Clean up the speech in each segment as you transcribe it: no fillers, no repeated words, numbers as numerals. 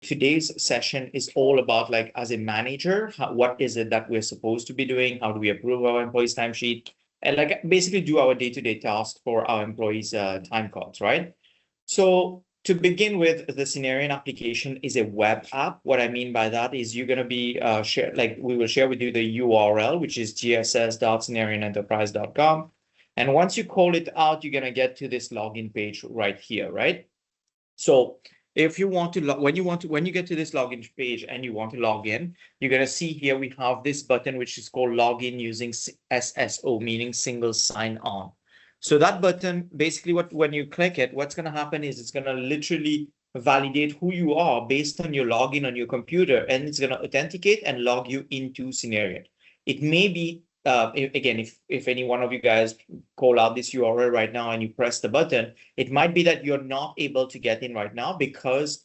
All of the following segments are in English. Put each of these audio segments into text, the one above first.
today's session is all about, like, as a manager, what is it that we're supposed to be doing? How do we approve our employees' timesheet? And like basically do our day-to-day tasks for our employees' time cards, right? So to begin with, the Synerion application is a web app. What I mean by that is you're going to be we will share with you the URL, which is gss.synarionenterprise.com. And once you call it out, you're going to get to this login page right here, right? So if you want to when you get to this login page and you want to log in, you're going to see here we have this button which is called login using SSO, meaning single sign on. So that button, basically when you click it, what's going to happen is it's going to literally validate who you are based on your login on your computer, and it's going to authenticate and log you into Synerion. It may be again, if any one of you guys call out this URL right now and you press the button, it might be that you're not able to get in right now because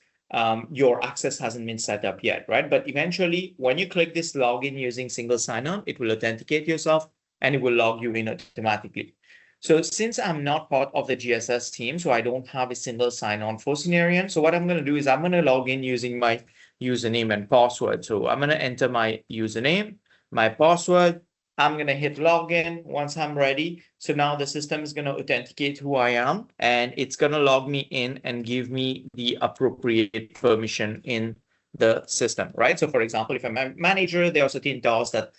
your access hasn't been set up yet, right? But eventually, when you click this login using single sign-on, it will authenticate yourself and it will log you in automatically. So since I'm not part of the GSS team, so I don't have a single sign-on for Synerion, so what I'm going to do is I'm going to log in using my username and password. So I'm going to enter my username, my password. I'm going to hit login once I'm ready. So now the system is going to authenticate who I am, and it's going to log me in and give me the appropriate permission in the system, right? So for example, if I'm a manager, there are certain tasks that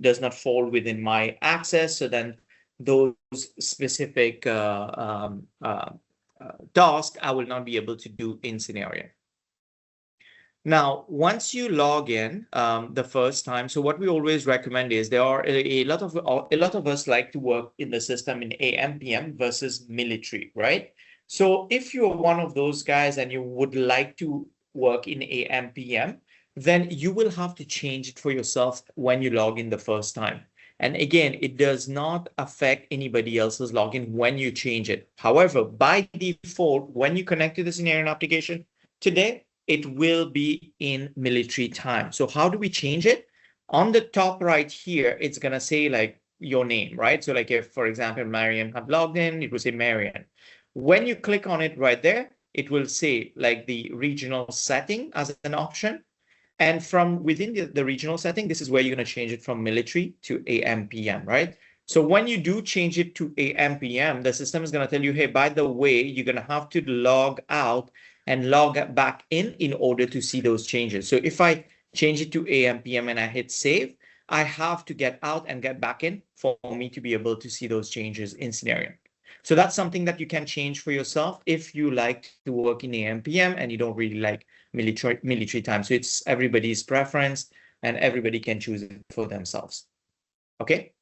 does not fall within my access. So then those specific tasks I will not be able to do in Synerion. Now, once you log in the first time, so what we always recommend is there are a lot of us like to work in the system in AM, PM versus military, right? So if you're one of those guys and you would like to work in AM, PM, then you will have to change it for yourself when you log in the first time. And again, it does not affect anybody else's login when you change it. However, by default, when you connect to the Synerion application today, it will be in military time. So how do we change it? On the top right here, it's going to say like your name, right? So like if, for example, Marian had logged in, it will say Marian. When you click on it right there, it will say like the regional setting as an option. And from within the regional setting, this is where you're going to change it from military to AM, PM, right? So when you do change it to AM, PM, the system is going to tell you, hey, by the way, you're going to have to log out and log back in order to see those changes. So if I change it to AM, PM and I hit save, I have to get out and get back in for me to be able to see those changes in Synerion. So that's something that you can change for yourself if you like to work in AM, PM and you don't really like military time. So it's everybody's preference and everybody can choose it for themselves. Okay.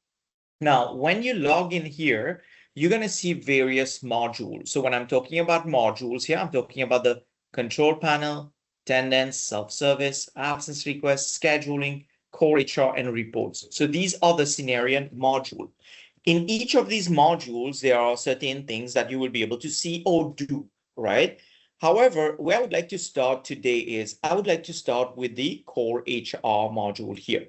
Now, when you log in here, you're going to see various modules. So when I'm talking about modules here, I'm talking about the control panel, attendance, self-service, absence requests, scheduling, core HR, and reports. So these are the Synerion module. In each of these modules, there are certain things that you will be able to see or do, right? However, where I would like to start today is I would like to start with the core HR module here.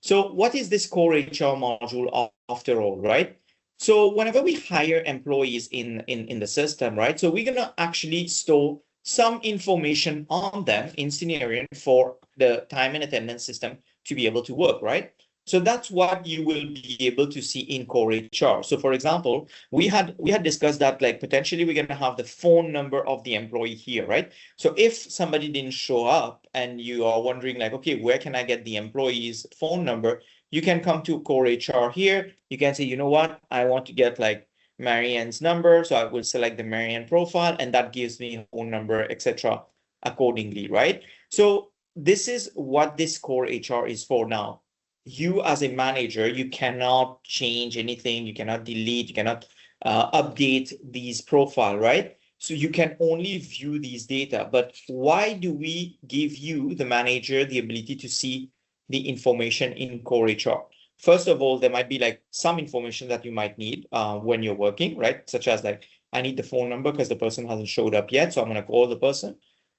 So what is this core HR module after all, right? So whenever we hire employees in the system, right? So we're going to actually store some information on them in Synerion for the time and attendance system to be able to work, right? So that's what you will be able to see in core HR. So for example, we had discussed that like potentially we're going to have the phone number of the employee here, right? So if somebody didn't show up and you are wondering like, okay, where can I get the employee's phone number? You can come to core HR here. You can say, you know what, I want to get like Marianne's number. So I will select the Marianne profile and that gives me a phone number, etc. accordingly, right? So this is what this core HR is for now. You as a manager, you cannot change anything. You cannot delete, you cannot update these profile, right? So you can only view these data. But why do we give you, the manager, the ability to see the information in core HR? First of all, there might be like some information that you might need when you're working, right? Such as like, I need the phone number because the person hasn't showed up yet. So I'm going to call the person,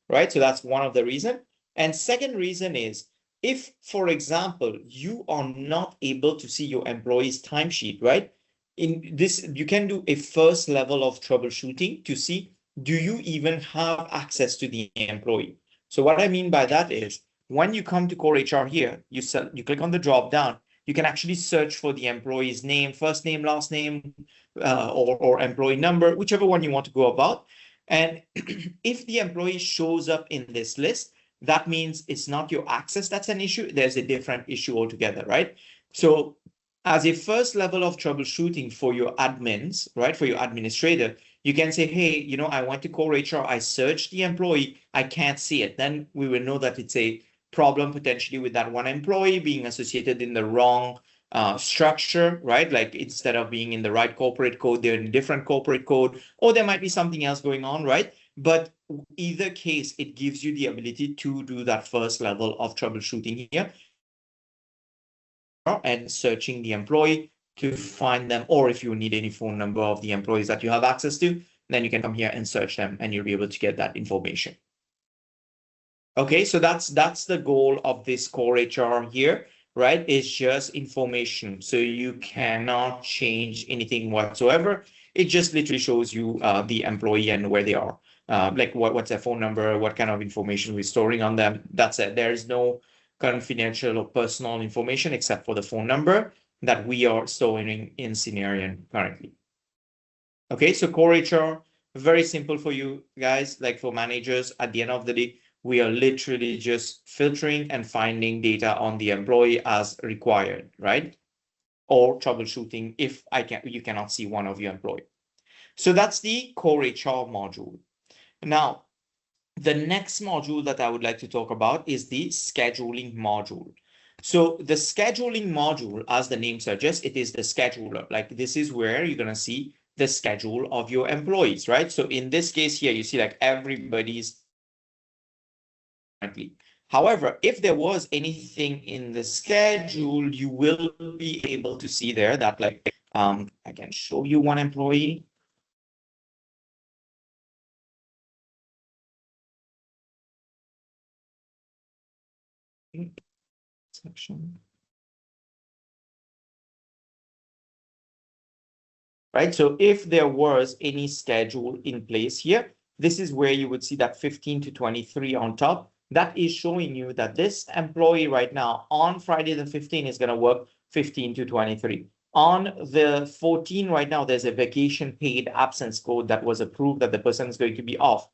right? So that's one of the reasons. And second reason is, if, for example, you are not able to see your employee's timesheet, right? In this, you can do a first level of troubleshooting to see do you even have access to the employee? So what I mean by that is when you come to core HR here, you click on the drop down, you can actually search for the employee's name, first name, last name, or employee number, whichever one you want to go about. And if the employee shows up in this list, that means it's not your access that's an issue. There's a different issue altogether, right? So as a first level of troubleshooting for your admins, right, for your administrator, you can say, hey, you know, I went to core HR, I searched the employee, I can't see it. Then we will know that it's a problem potentially with that one employee being associated in the wrong structure, right? Like instead of being in the right corporate code, they're in a different corporate code, or there might be something else going on, right? But either case, it gives you the ability to do that first level of troubleshooting here and searching the employee to find them, or if you need any phone number of the employees that you have access to, then you can come here and search them and you'll be able to get that information. Okay, so that's the goal of this core HR here, right? It's just information. So you cannot change anything whatsoever. It just literally shows you the employee and where they are. Like what's their phone number, what kind of information we're storing on them. That's it. There is no confidential or personal information except for the phone number that we are storing in Synerion currently. Okay, so core HR, very simple for you guys, like for managers. At the end of the day, we are literally just filtering and finding data on the employee as required, right? Or troubleshooting if you cannot see one of your employee. So that's the core HR module. Now, the next module that I would like to talk about is the scheduling module. So the scheduling module, as the name suggests, it is the scheduler. Like this is where you're going to see the schedule of your employees, right? So in this case here, you see like everybody's. However, if there was anything in the schedule, you will be able to see there that like, I can show you one employee. Section. Right, so if there was any schedule in place here, this is where you would see that 15 to 23 on top. That is showing you that this employee right now on Friday the 15th is going to work 15 to 23. On the 14 right now, there's a vacation paid absence code that was approved that the person is going to be off.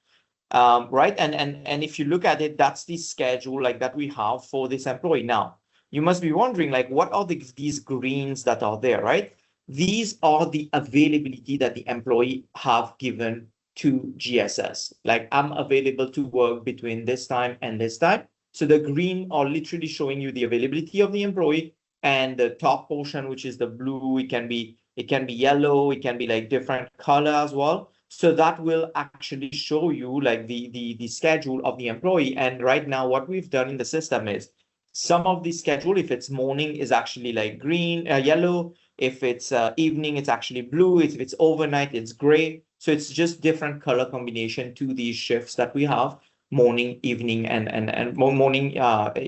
Right, and if you look at it, that's the schedule like that we have for this employee. Now, you must be wondering like, what are these greens that are there, right? These are the availability that the employee have given to GSS. Like I'm available to work between this time and this time. So the green are literally showing you the availability of the employee, and the top portion, which is the blue, it can be yellow, it can be like different color as well. So that will actually show you like the schedule of the employee. And right now, what we've done in the system is some of the schedule, if it's morning, is actually like green, yellow. If it's evening, it's actually blue. If it's overnight, it's gray. So it's just different color combination to these shifts that we have: morning, evening, and morning,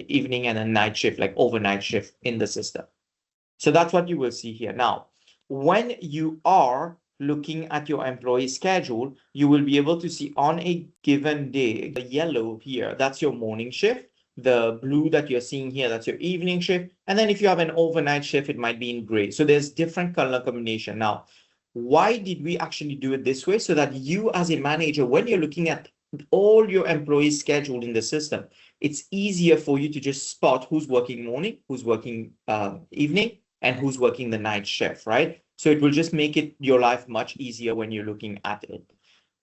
evening, and a night shift, like overnight shift in the system. So that's what you will see here. Now, when you are looking at your employee schedule, you will be able to see on a given day, the yellow here, that's your morning shift. The blue that you're seeing here, that's your evening shift. And then if you have an overnight shift, it might be in gray. So there's different color combination. Now, why did we actually do it this way? So that you as a manager, when you're looking at all your employees scheduled in the system, it's easier for you to just spot who's working morning, who's working evening, and who's working the night shift, right? So it will just make it your life much easier when you're looking at it.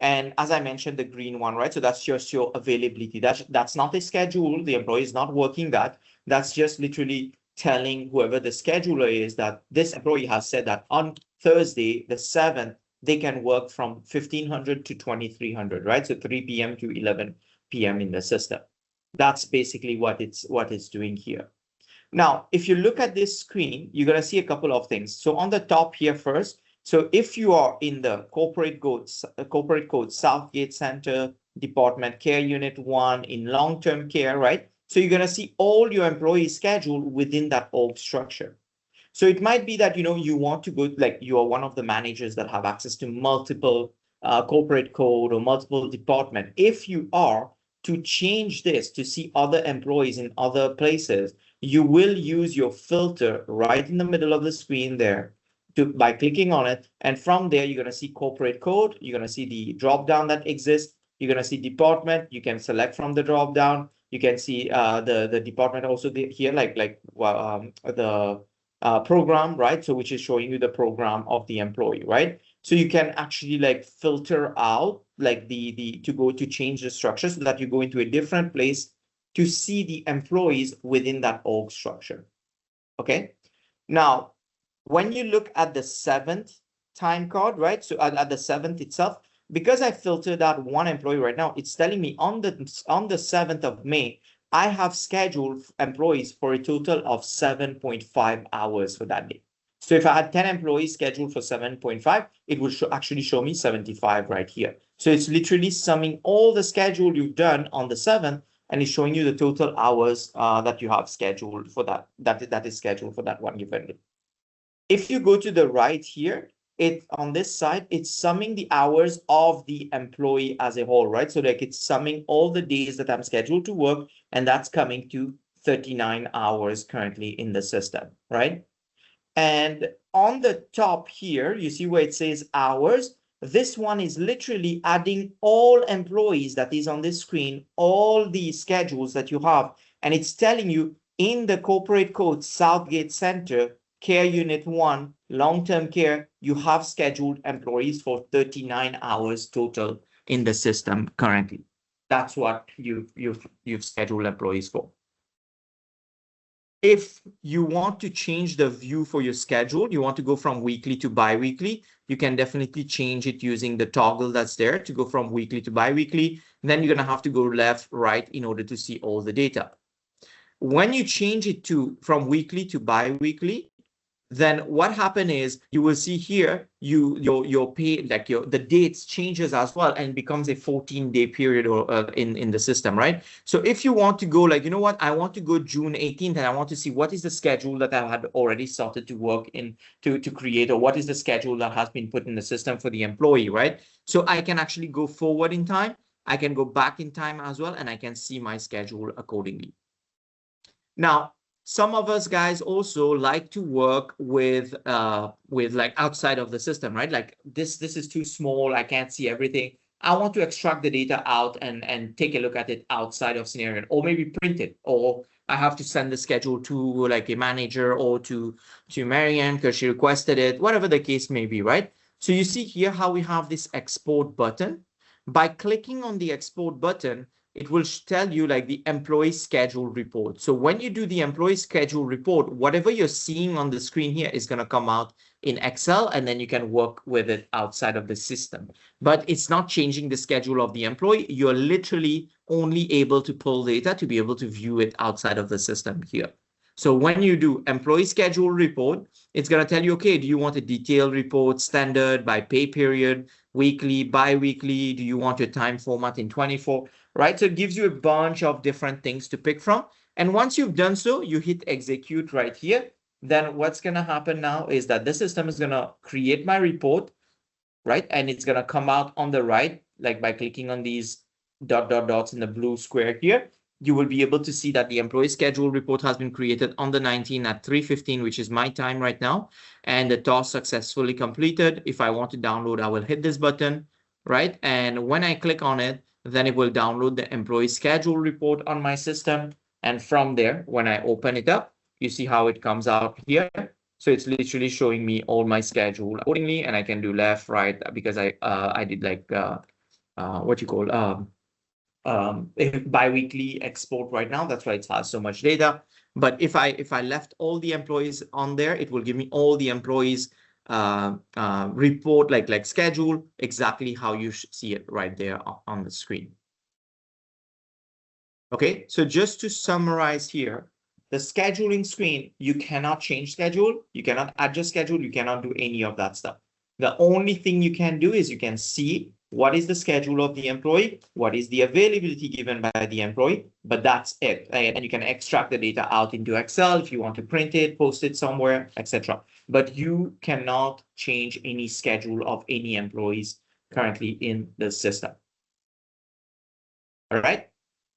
And as I mentioned, the green one, right? So that's just your availability. That's not a schedule. The employee is not working that. That's just literally telling whoever the scheduler is that this employee has said that on Thursday, the 7th, they can work from 1500 to 2300, right? So 3 p.m. to 11 p.m. in the system. That's basically what it's doing here. Now, if you look at this screen, you're going to see a couple of things. So on the top here first, so if you are in the corporate code Southgate Center, Department Care Unit 1 in long-term care, right? So you're going to see all your employees scheduled within that org structure. So it might be that, you know, you want to go, like you are one of the managers that have access to multiple corporate code or multiple department. If you are to change this to see other employees in other places, you will use your filter right in the middle of the screen there by clicking on it. And from there, you're going to see corporate code. You're going to see the drop down that exists. You're going to see department. You can select from the drop down. You can see the department also here, like the program, right? So which is showing you the program of the employee, right? So you can actually like filter out like to go to change the structure so that you go into a different place to see the employees within that org structure. Okay. Now, when you look at the 7th time card, right? So at the 7th itself, because I filtered out one employee right now, it's telling me on the 7th of May, I have scheduled employees for a total of 7.5 hours for that day. So if I had 10 employees scheduled for 7.5, it would actually show me 75 right here. So it's literally summing all the schedule you've done on the 7th, and it's showing you the total hours that you have scheduled for that is scheduled for that one given day. If you go to the right here, on this side, it's summing the hours of the employee as a whole, right? So like it's summing all the days that I'm scheduled to work, and that's coming to 39 hours currently in the system, right? And on the top here, you see where it says hours. This one is literally adding all employees that is on this screen, all the schedules that you have. And it's telling you in the corporate code, Southgate Center, Care Unit 1, long-term care, you have scheduled employees for 39 hours total in the system currently. That's what you've scheduled employees for. If you want to change the view for your schedule, you want to go from weekly to bi-weekly, you can definitely change it using the toggle that's there to go from weekly to bi-weekly. Then you're going to have to go left, right in order to see all the data. When you change it from weekly to bi-weekly, then what happened is you will see here your pay, like the dates changes as well and becomes a 14-day period or in the system, right? So if you want to go like, you know what, I want to go June 18th and I want to see what is the schedule that I had already started to work in to create, or what is the schedule that has been put in the system for the employee, right? So I can actually go forward in time, I can go back in time as well, and I can see my schedule accordingly. Now, some of us guys also like to work with like outside of the system, right? Like this is too small, I can't see everything. I want to extract the data out and take a look at it outside of Synerion, or maybe print it, or I have to send the schedule to like a manager or to Marianne because she requested it, whatever the case may be, right? So you see here how we have this export button. By clicking on the export button, it will tell you like the employee schedule report. So when you do the employee schedule report, whatever you're seeing on the screen here is going to come out in Excel, and then you can work with it outside of the system. But it's not changing the schedule of the employee. You're literally only able to pull data to be able to view it outside of the system here. So when you do employee schedule report, it's going to tell you, okay, do you want a detailed report, standard, by pay period, weekly, bi-weekly? Do you want your time format in 24? Right? So it gives you a bunch of different things to pick from. And once you've done so, you hit execute right here. Then what's going to happen now is that the system is going to create my report, right? And it's going to come out on the right, like by clicking on these dots in the blue square here. You will be able to see that the employee schedule report has been created on the 19th at 3:15, which is my time right now. And the task successfully completed. If I want to download, I will hit this button, right? And when I click on it, then it will download the employee schedule report on my system. And from there, when I open it up, you see how it comes out here. So it's literally showing me all my schedule accordingly, and I can do left, right, because I did like what you call bi-weekly export right now. That's why it has so much data. But if I left all the employees on there, it will give me all the employees report like schedule exactly how you see it right there on the screen. Okay, so just to summarize here, the scheduling screen, you cannot change schedule, you cannot adjust schedule, you cannot do any of that stuff. The only thing you can do is you can see what is the schedule of the employee, what is the availability given by the employee, but that's it. And you can extract the data out into Excel if you want to print it, post it somewhere, etc. But you cannot change any schedule of any employees currently in the system. All right.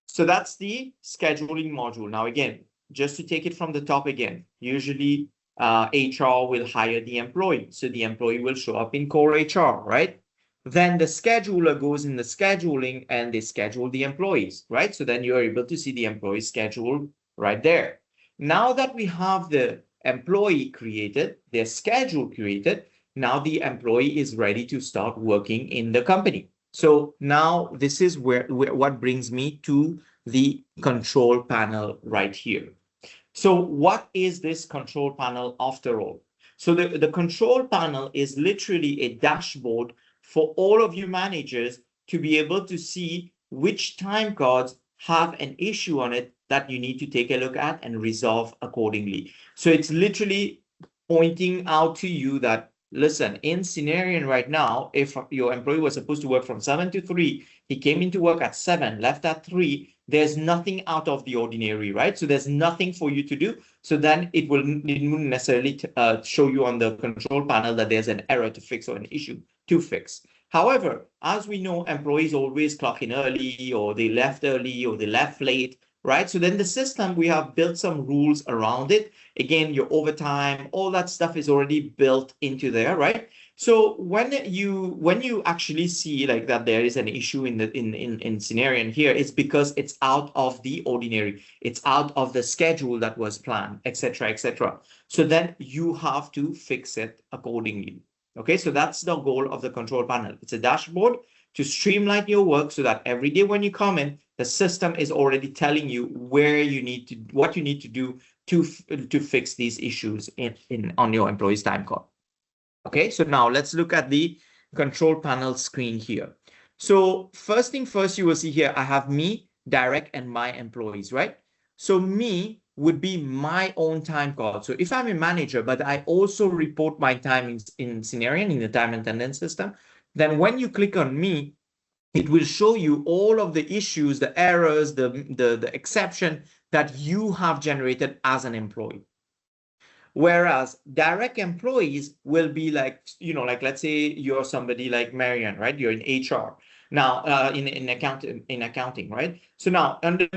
So that's the scheduling module. Now, again, just to take it from the top again, usually HR will hire the employee. So the employee will show up in core HR, right? Then the scheduler goes in the scheduling and they schedule the employees, right? So then you're able to see the employee schedule right there. Now that we have the employee created, their schedule created, now the employee is ready to start working in the company. So now this is where what brings me to the control panel right here. So what is this control panel after all? So the control panel is literally a dashboard for all of you managers to be able to see which time cards have an issue on it that you need to take a look at and resolve accordingly. So it's literally pointing out to you that, listen, in Synerion right now, if your employee was supposed to work from 7 to 3, he came into work at 7, left at 3, there's nothing out of the ordinary, right? So there's nothing for you to do. So then it wouldn't necessarily show you on the control panel that there's an error to fix or an issue to fix. However, as we know, employees always clock in early, or they left early, or they left late, right? So then the system, we have built some rules around it. Again, your overtime, all that stuff is already built into there, right? So when you actually see like that there is an issue in Synerion here, it's because it's out of the ordinary, it's out of the schedule that was planned, etc., etc. So then you have to fix it accordingly. Okay, so that's the goal of the control panel. It's a dashboard to streamline your work so that every day when you come in, the system is already telling you what you need to do to fix these issues on your employee's time card. Okay, so now let's look at the control panel screen here. So first thing first, you will see here, I have me, direct, and my employees, right? So me would be my own time card. So if I'm a manager, but I also report my timings in Synerion, in the time and attendance system, then when you click on me, it will show you all of the issues, the errors, the exception that you have generated as an employee. Whereas direct employees will be like, like let's say you're somebody like Marianne, right? You're in HR. Now, in accounting, right? So now under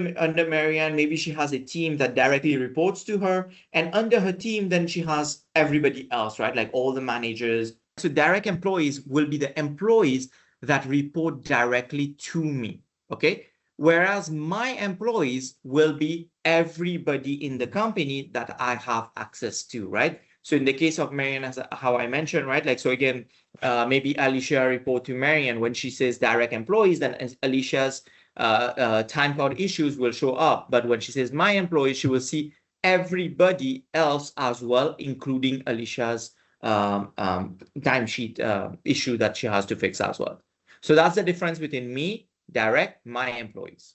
Marianne, maybe she has a team that directly reports to her, and under her team, then she has everybody else, right? Like all the managers. So direct employees will be the employees that report directly to me, okay? Whereas my employees will be everybody in the company that I have access to, right? So in the case of Marianne, as how I mentioned, right? Like, so again, maybe Alicia report to Marianne. When she says direct employees, then Alicia's time card issues will show up. But when she says my employees, she will see everybody else as well, including Alicia's timesheet issue that she has to fix as well. So that's the difference between me, direct, my employees.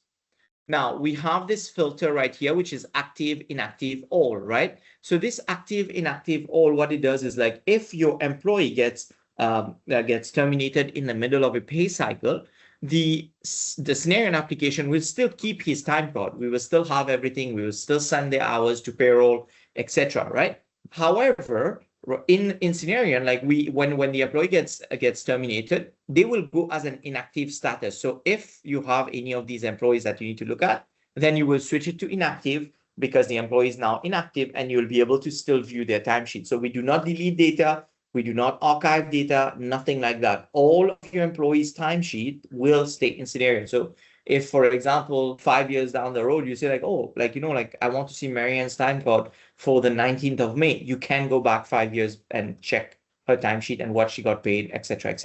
Now we have this filter right here, which is active, inactive, all, right? So this active, inactive, all, what it does is like if your employee gets terminated in the middle of a pay cycle, the Synerion application will still keep his time card. We will still have everything. We will still send the hours to payroll, etc. Right? However, in Synerion, like when the employee gets terminated, they will go as an inactive status. So if you have any of these employees that you need to look at, then you will switch it to inactive because the employee is now inactive, and you'll be able to still view their timesheet. So we do not delete data, we do not archive data, nothing like that. All of your employees' timesheet will stay in Synerion. So if, for example, 5 years down the road, you say like, oh, like, like I want to see Marianne's time card for the 19th of May, you can go back 5 years and check her timesheet and what she got paid, etc.,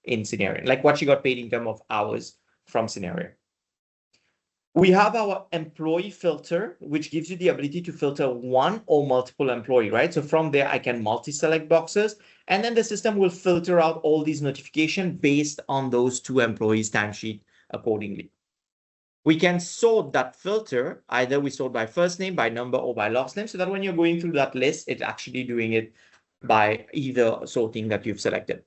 in Synerion, like what she got paid in terms of hours from Synerion. We have our employee filter, which gives you the ability to filter one or multiple employee, right? So from there, I can multi-select boxes, and then the system will filter out all these notifications based on those two employees' timesheet accordingly. We can sort that filter. Either we sort by first name, by number, or by last name, so that when you're going through that list, it's actually doing it by either sorting that you've selected.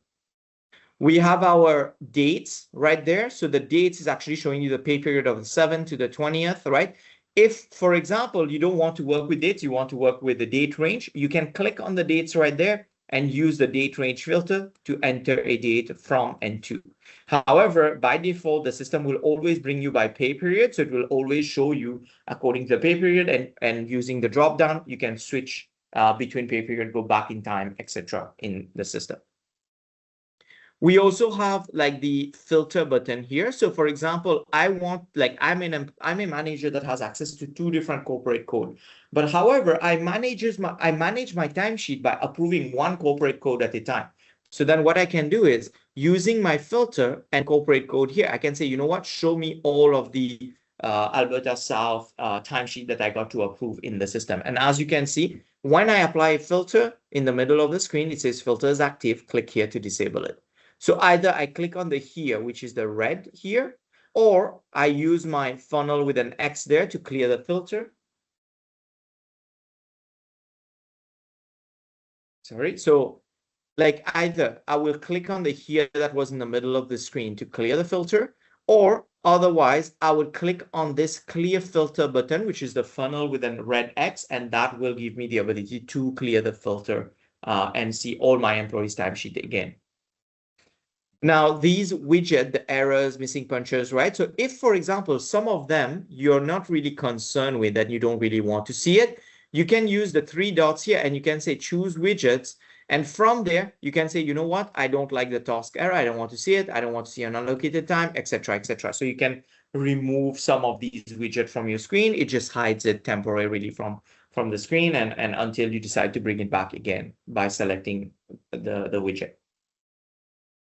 We have our dates right there. So the dates is actually showing you the pay period of the 7th to the 20th, right? If, for example, you don't want to work with dates, you want to work with the date range, you can click on the dates right there, and use the date range filter to enter a date from and to. However, by default, the system will always bring you by pay period. So it will always show you according to the pay period, and using the drop down, you can switch between pay period, go back in time, etc. in the system. We also have like the filter button here. So for example, I'm a manager that has access to 2 different corporate code. But however, I manage my timesheet by approving 1 corporate code at a time. So then what I can do is, using my filter and corporate code here, I can say, you know what, show me all of the Alberta South timesheet that I got to approve in the system. And as you can see, when I apply a filter in the middle of the screen, it says filter is active, click here to disable it. So either I click on the here, which is the red here, or I use my funnel with an X there to clear the filter. Sorry. So like either I will click on the here that was in the middle of the screen to clear the filter, or otherwise I would click on this clear filter button, which is the funnel with a red X, and that will give me the ability to clear the filter and see all my employees' timesheet again. Now, these widget, the errors, missing punches, right? So if, for example, some of them you're not really concerned with and you don't really want to see it, you can use the 3 dots here and you can say choose widgets. And from there, you can say, you know what, I don't like the task error. I don't want to see it. I don't want to see an unallocated time, etc., etc. So you can remove some of these widgets from your screen. It just hides it temporarily from the screen and until you decide to bring it back again by selecting the widget.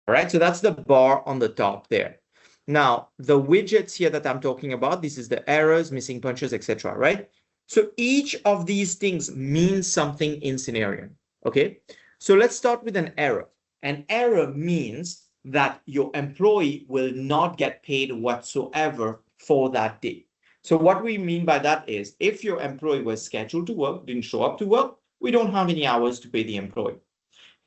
All right, so that's the bar on the top there. Now, the widgets here that I'm talking about, this is the errors, missing punches, etc., right? So each of these things means something in Synerion, okay? So let's start with an error. An error means that your employee will not get paid whatsoever for that day. So what we mean by that is, if your employee was scheduled to work, didn't show up to work, we don't have any hours to pay the employee.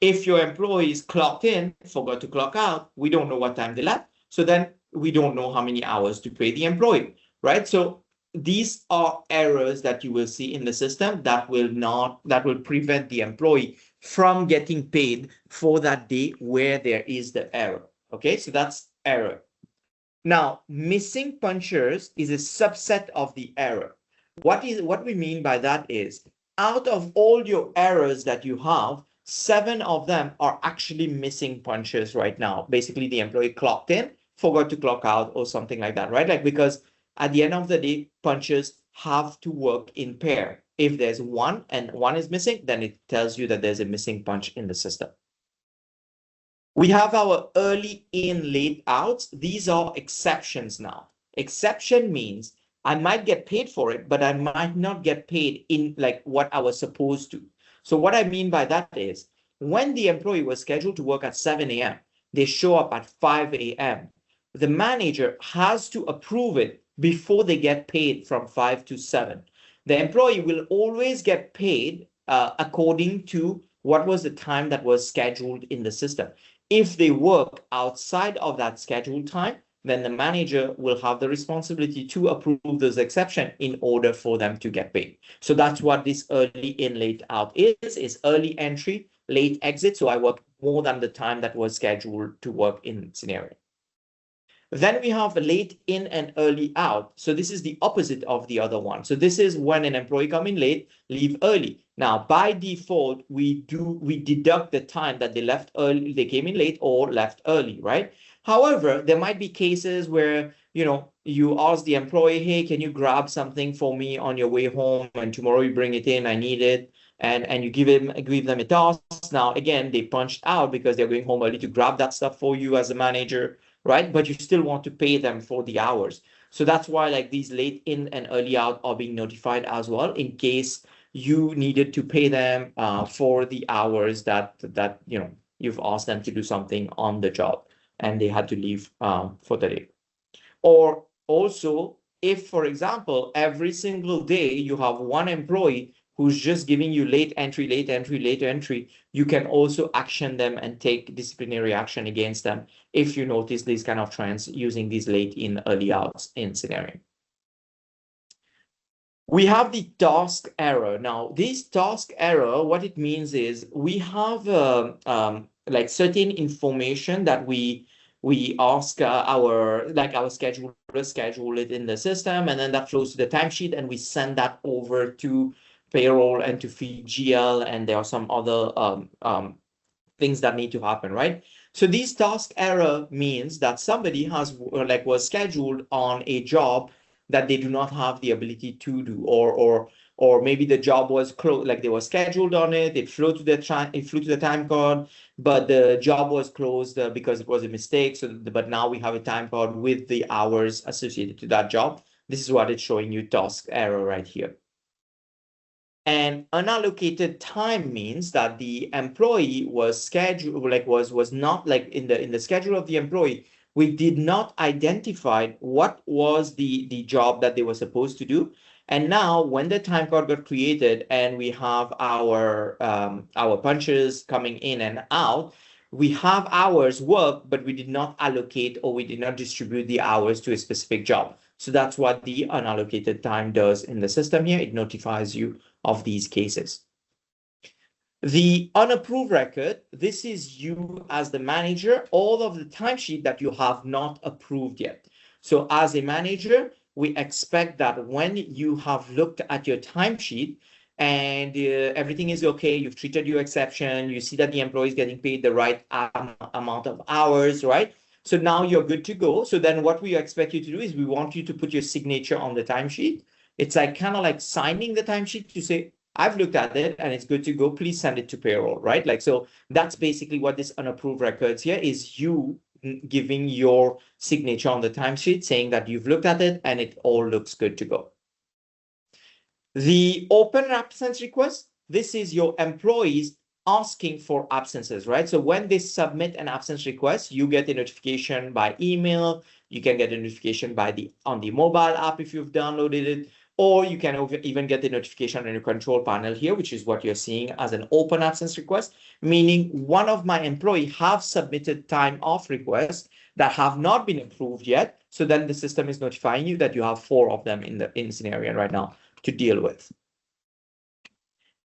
If your employees clocked in, forgot to clock out, we don't know what time they left. So then we don't know how many hours to pay the employee, right? So these are errors that you will see in the system that will prevent the employee from getting paid for that day where there is the error. Okay, so that's error. Now, missing punchers is a subset of the error. What we mean by that is, out of all your errors that you have, 7 of them are actually missing punches right now. Basically, the employee clocked in, forgot to clock out, or something like that, right? Like, because at the end of the day, punches have to work in pair. If there's one and one is missing, then it tells you that there's a missing punch in the system. We have our early in, late outs. These are exceptions now. Exception means I might get paid for it, but I might not get paid in like what I was supposed to. So what I mean by that is, when the employee was scheduled to work at 7 a.m., they show up at 5 a.m. The manager has to approve it before they get paid from 5 to 7. The employee will always get paid according to what was the time that was scheduled in the system. If they work outside of that scheduled time, then the manager will have the responsibility to approve those exceptions in order for them to get paid. So that's what this early in, late out is early entry, late exit. So I work more than the time that was scheduled to work in Synerion. Then we have late in and early out. So this is the opposite of the other one. So this is when an employee come in late, leave early. Now, by default, we deduct the time that they left early, they came in late or left early, right? However, there might be cases where, you ask the employee, hey, can you grab something for me on your way home? And tomorrow you bring it in, I need it. And you give them a task. Now, again, they punched out because they're going home early to grab that stuff for you as a manager, right? But you still want to pay them for the hours. So that's why like these late in and early out are being notified as well, in case you needed to pay them for the hours that you've asked them to do something on the job and they had to leave for the day. Or also, if, for example, every single day you have one employee who's just giving you late entry, you can also action them and take disciplinary action against them if you notice these kind of trends using these late in, early outs in Synerion. We have the task error. Now, this task error, what it means is we have like certain information that we ask our scheduler schedule it in the system, and then that flows to the timesheet, and we send that over to payroll and to feed GL, and there are some other things that need to happen, right? So this task error means that somebody was scheduled on a job that they do not have the ability to do, or maybe the job was closed, like they were scheduled on it, it flew to the time card, but the job was closed because it was a mistake. But now we have a time card with the hours associated to that job. This is what it's showing you, task error right here. And unallocated time means that the employee was scheduled, was not like in the schedule of the employee. We did not identify what was the job that they were supposed to do. And now when the time card got created and we have our punches coming in and out, we have hours worked, but we did not allocate or we did not distribute the hours to a specific job. So that's what the unallocated time does in the system here. It notifies you of these cases. The unapproved record, this is you as the manager, all of the timesheet that you have not approved yet. So as a manager, we expect that when you have looked at your timesheet and everything is okay, you've treated your exception, you see that the employee is getting paid the right amount of hours, right? So now you're good to go. So then what we expect you to do is we want you to put your signature on the timesheet. It's like kind of like signing the timesheet to say, I've looked at it and it's good to go. Please send it to payroll, right? Like, so that's basically what this unapproved records here is, you giving your signature on the timesheet saying that you've looked at it and it all looks good to go. The open absence request, this is your employees asking for absences, right? So when they submit an absence request, you get a notification by email. You can get a notification on the mobile app if you've downloaded it, or you can even get the notification on your control panel here, which is what you're seeing as an open absence request, meaning one of my employees have submitted time off requests that have not been approved yet. So then the system is notifying you that you have 4 of them in Synerion right now to deal with.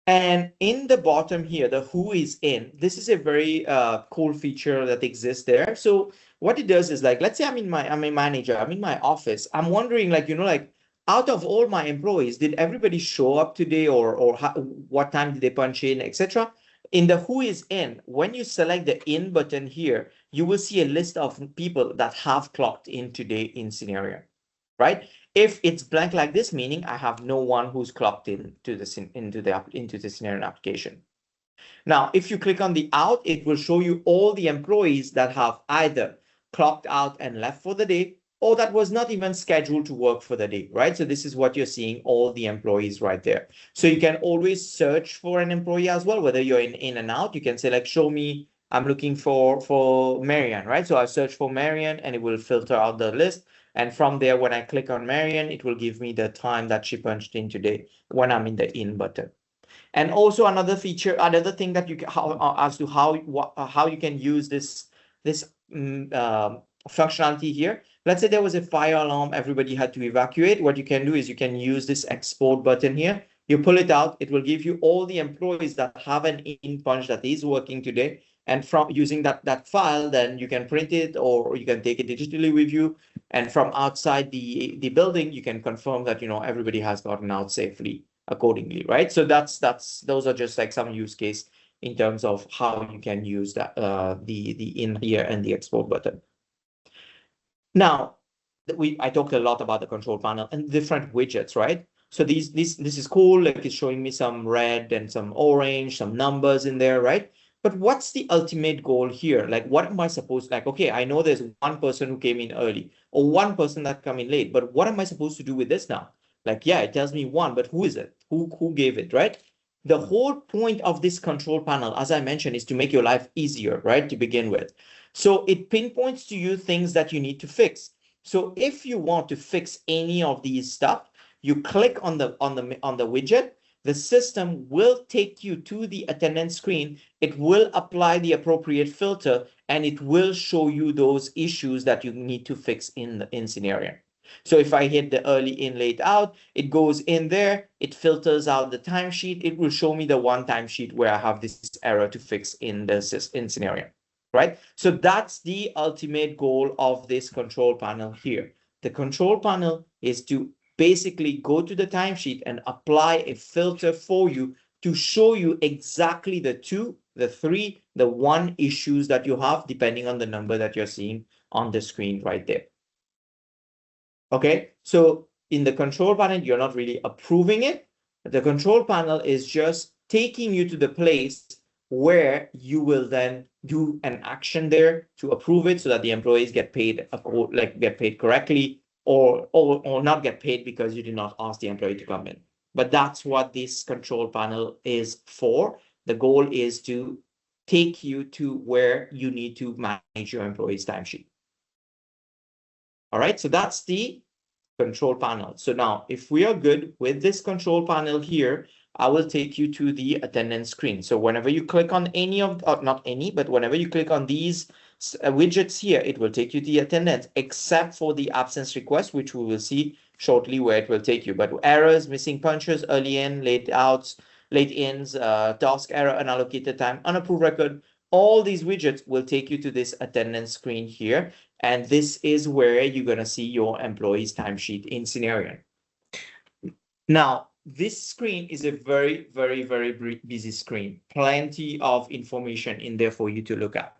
And in the bottom here, the who is in, this is a very cool feature that exists there. So what it does is, like, let's say I'm a manager, I'm in my office. I'm wondering, like, out of all my employees, did everybody show up today, or what time did they punch in, etc. In the who is in, when you select the in button here, you will see a list of people that have clocked in today in Synerion, right? If it's blank like this, meaning I have no one who's clocked into the Synerion application. Now, if you click on the out, it will show you all the employees that have either clocked out and left for the day, or that was not even scheduled to work for the day, right? So this is what you're seeing, all the employees right there. So you can always search for an employee as well, whether you're in and out. You can say, like, show me, I'm looking for Marianne, right? So I search for Marianne and it will filter out the list. And from there, when I click on Marianne, it will give me the time that she punched in today when I'm in the in button. And also another feature, another thing that you can, as to how you can use this functionality here. Let's say there was a fire alarm, everybody had to evacuate. What you can do is you can use this export button here. You pull it out, it will give you all the employees that have an in punch that is working today. And from using that file, then you can print it, or you can take it digitally with you. And from outside the building, you can confirm that everybody has gotten out safely accordingly, right? So those are just like some use case in terms of how you can use that the in here and the export button. Now, I talked a lot about the control panel and different widgets, right? So this is cool. Like, it's showing me some red and some orange, some numbers in there, right? But what's the ultimate goal here? Like, what am I supposed, like, okay, I know there's one person who came in early or one person that come in late, but what am I supposed to do with this now? Like, yeah, it tells me one, but who is it? Who gave it, right? The whole point of this control panel, as I mentioned, is to make your life easier, right? To begin with. So it pinpoints to you things that you need to fix. So if you want to fix any of these stuff, you click on the widget. The system will take you to the attendance screen. It will apply the appropriate filter, and it will show you those issues that you need to fix in Synerion. So if I hit the early in, late out, it goes in there, it filters out the timesheet. It will show me the one timesheet where I have this error to fix in Synerion, right? So that's the ultimate goal of this control panel here. The control panel is to basically go to the timesheet and apply a filter for you to show you exactly the 2, the 3, the 1 issues that you have, depending on the number that you're seeing on the screen right there. Okay, so in the control panel, you're not really approving it. The control panel is just taking you to the place where you will then do an action there to approve it so that the employees get paid, get paid correctly, or not get paid because you did not ask the employee to come in. But that's what this control panel is for. The goal is to take you to where you need to manage your employees' timesheet. All right, so that's the control panel. So now, if we are good with this control panel here, I will take you to the attendance screen. So whenever you click on any of, not any, but whenever you click on these widgets here, it will take you to the attendance, except for the absence request, which we will see shortly where it will take you. But errors, missing punches, early in, late outs, late ins, task error, unallocated time, unapproved record, all these widgets will take you to this attendance screen here. And this is where you're going to see your employee's timesheet in Synerion. Now, this screen is a very, very, very busy screen. Plenty of information in there for you to look at.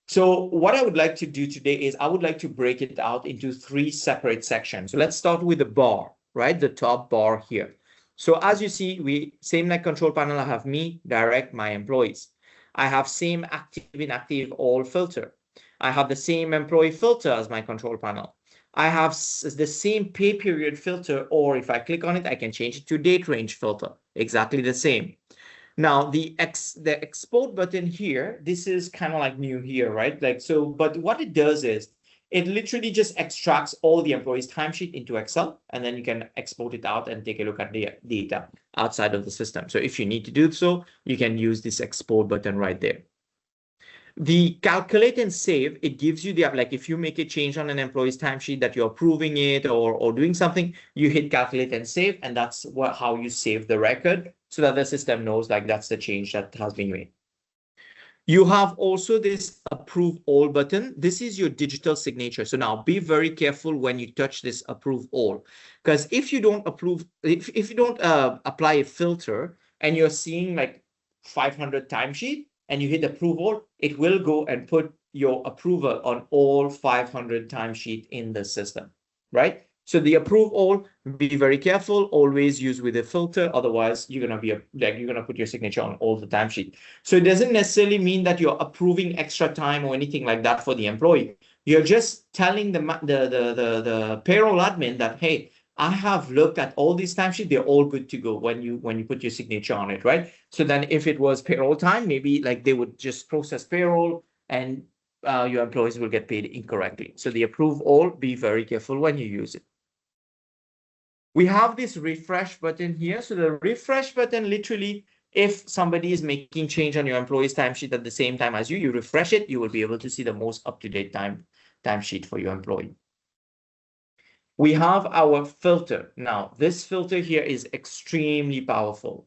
So what I would like to do today is I would like to break it out into 3 separate sections. So let's start with the bar, right? The top bar here. So as you see, same like control panel, I have me, direct, my employees. I have same active, inactive, all filter. I have the same employee filter as my control panel. I have the same pay period filter, or if I click on it, I can change it to date range filter. Exactly the same. Now, the export button here, this is kind of like new here, right? Like so, but what it does is it literally just extracts all the employees' timesheet into Excel, and then you can export it out and take a look at the data outside of the system. So if you need to do so, you can use this export button right there. The calculate and save, it gives you the, like if you make a change on an employee's timesheet that you're approving it or doing something, you hit calculate and save, and that's how you save the record so that the system knows like that's the change that has been made. You have also this approve all button. This is your digital signature. So now be very careful when you touch this approve all, because if you don't approve, if you don't apply a filter and you're seeing like 500 timesheet, and you hit approval, it will go and put your approval on all 500 timesheet in the system, right? So the approve all, be very careful, always use with a filter. Otherwise, you're going to put your signature on all the timesheet. So it doesn't necessarily mean that you're approving extra time or anything like that for the employee. You're just telling the payroll admin that, hey, I have looked at all these timesheets, they're all good to go when you put your signature on it, right? So then if it was payroll time, maybe like they would just process payroll and your employees will get paid incorrectly. So the approve all, be very careful when you use it. We have this refresh button here. So the refresh button, literally, if somebody is making change on your employee's timesheet at the same time as you refresh it, you will be able to see the most up-to-date timesheet for your employee. We have our filter. Now, this filter here is extremely powerful.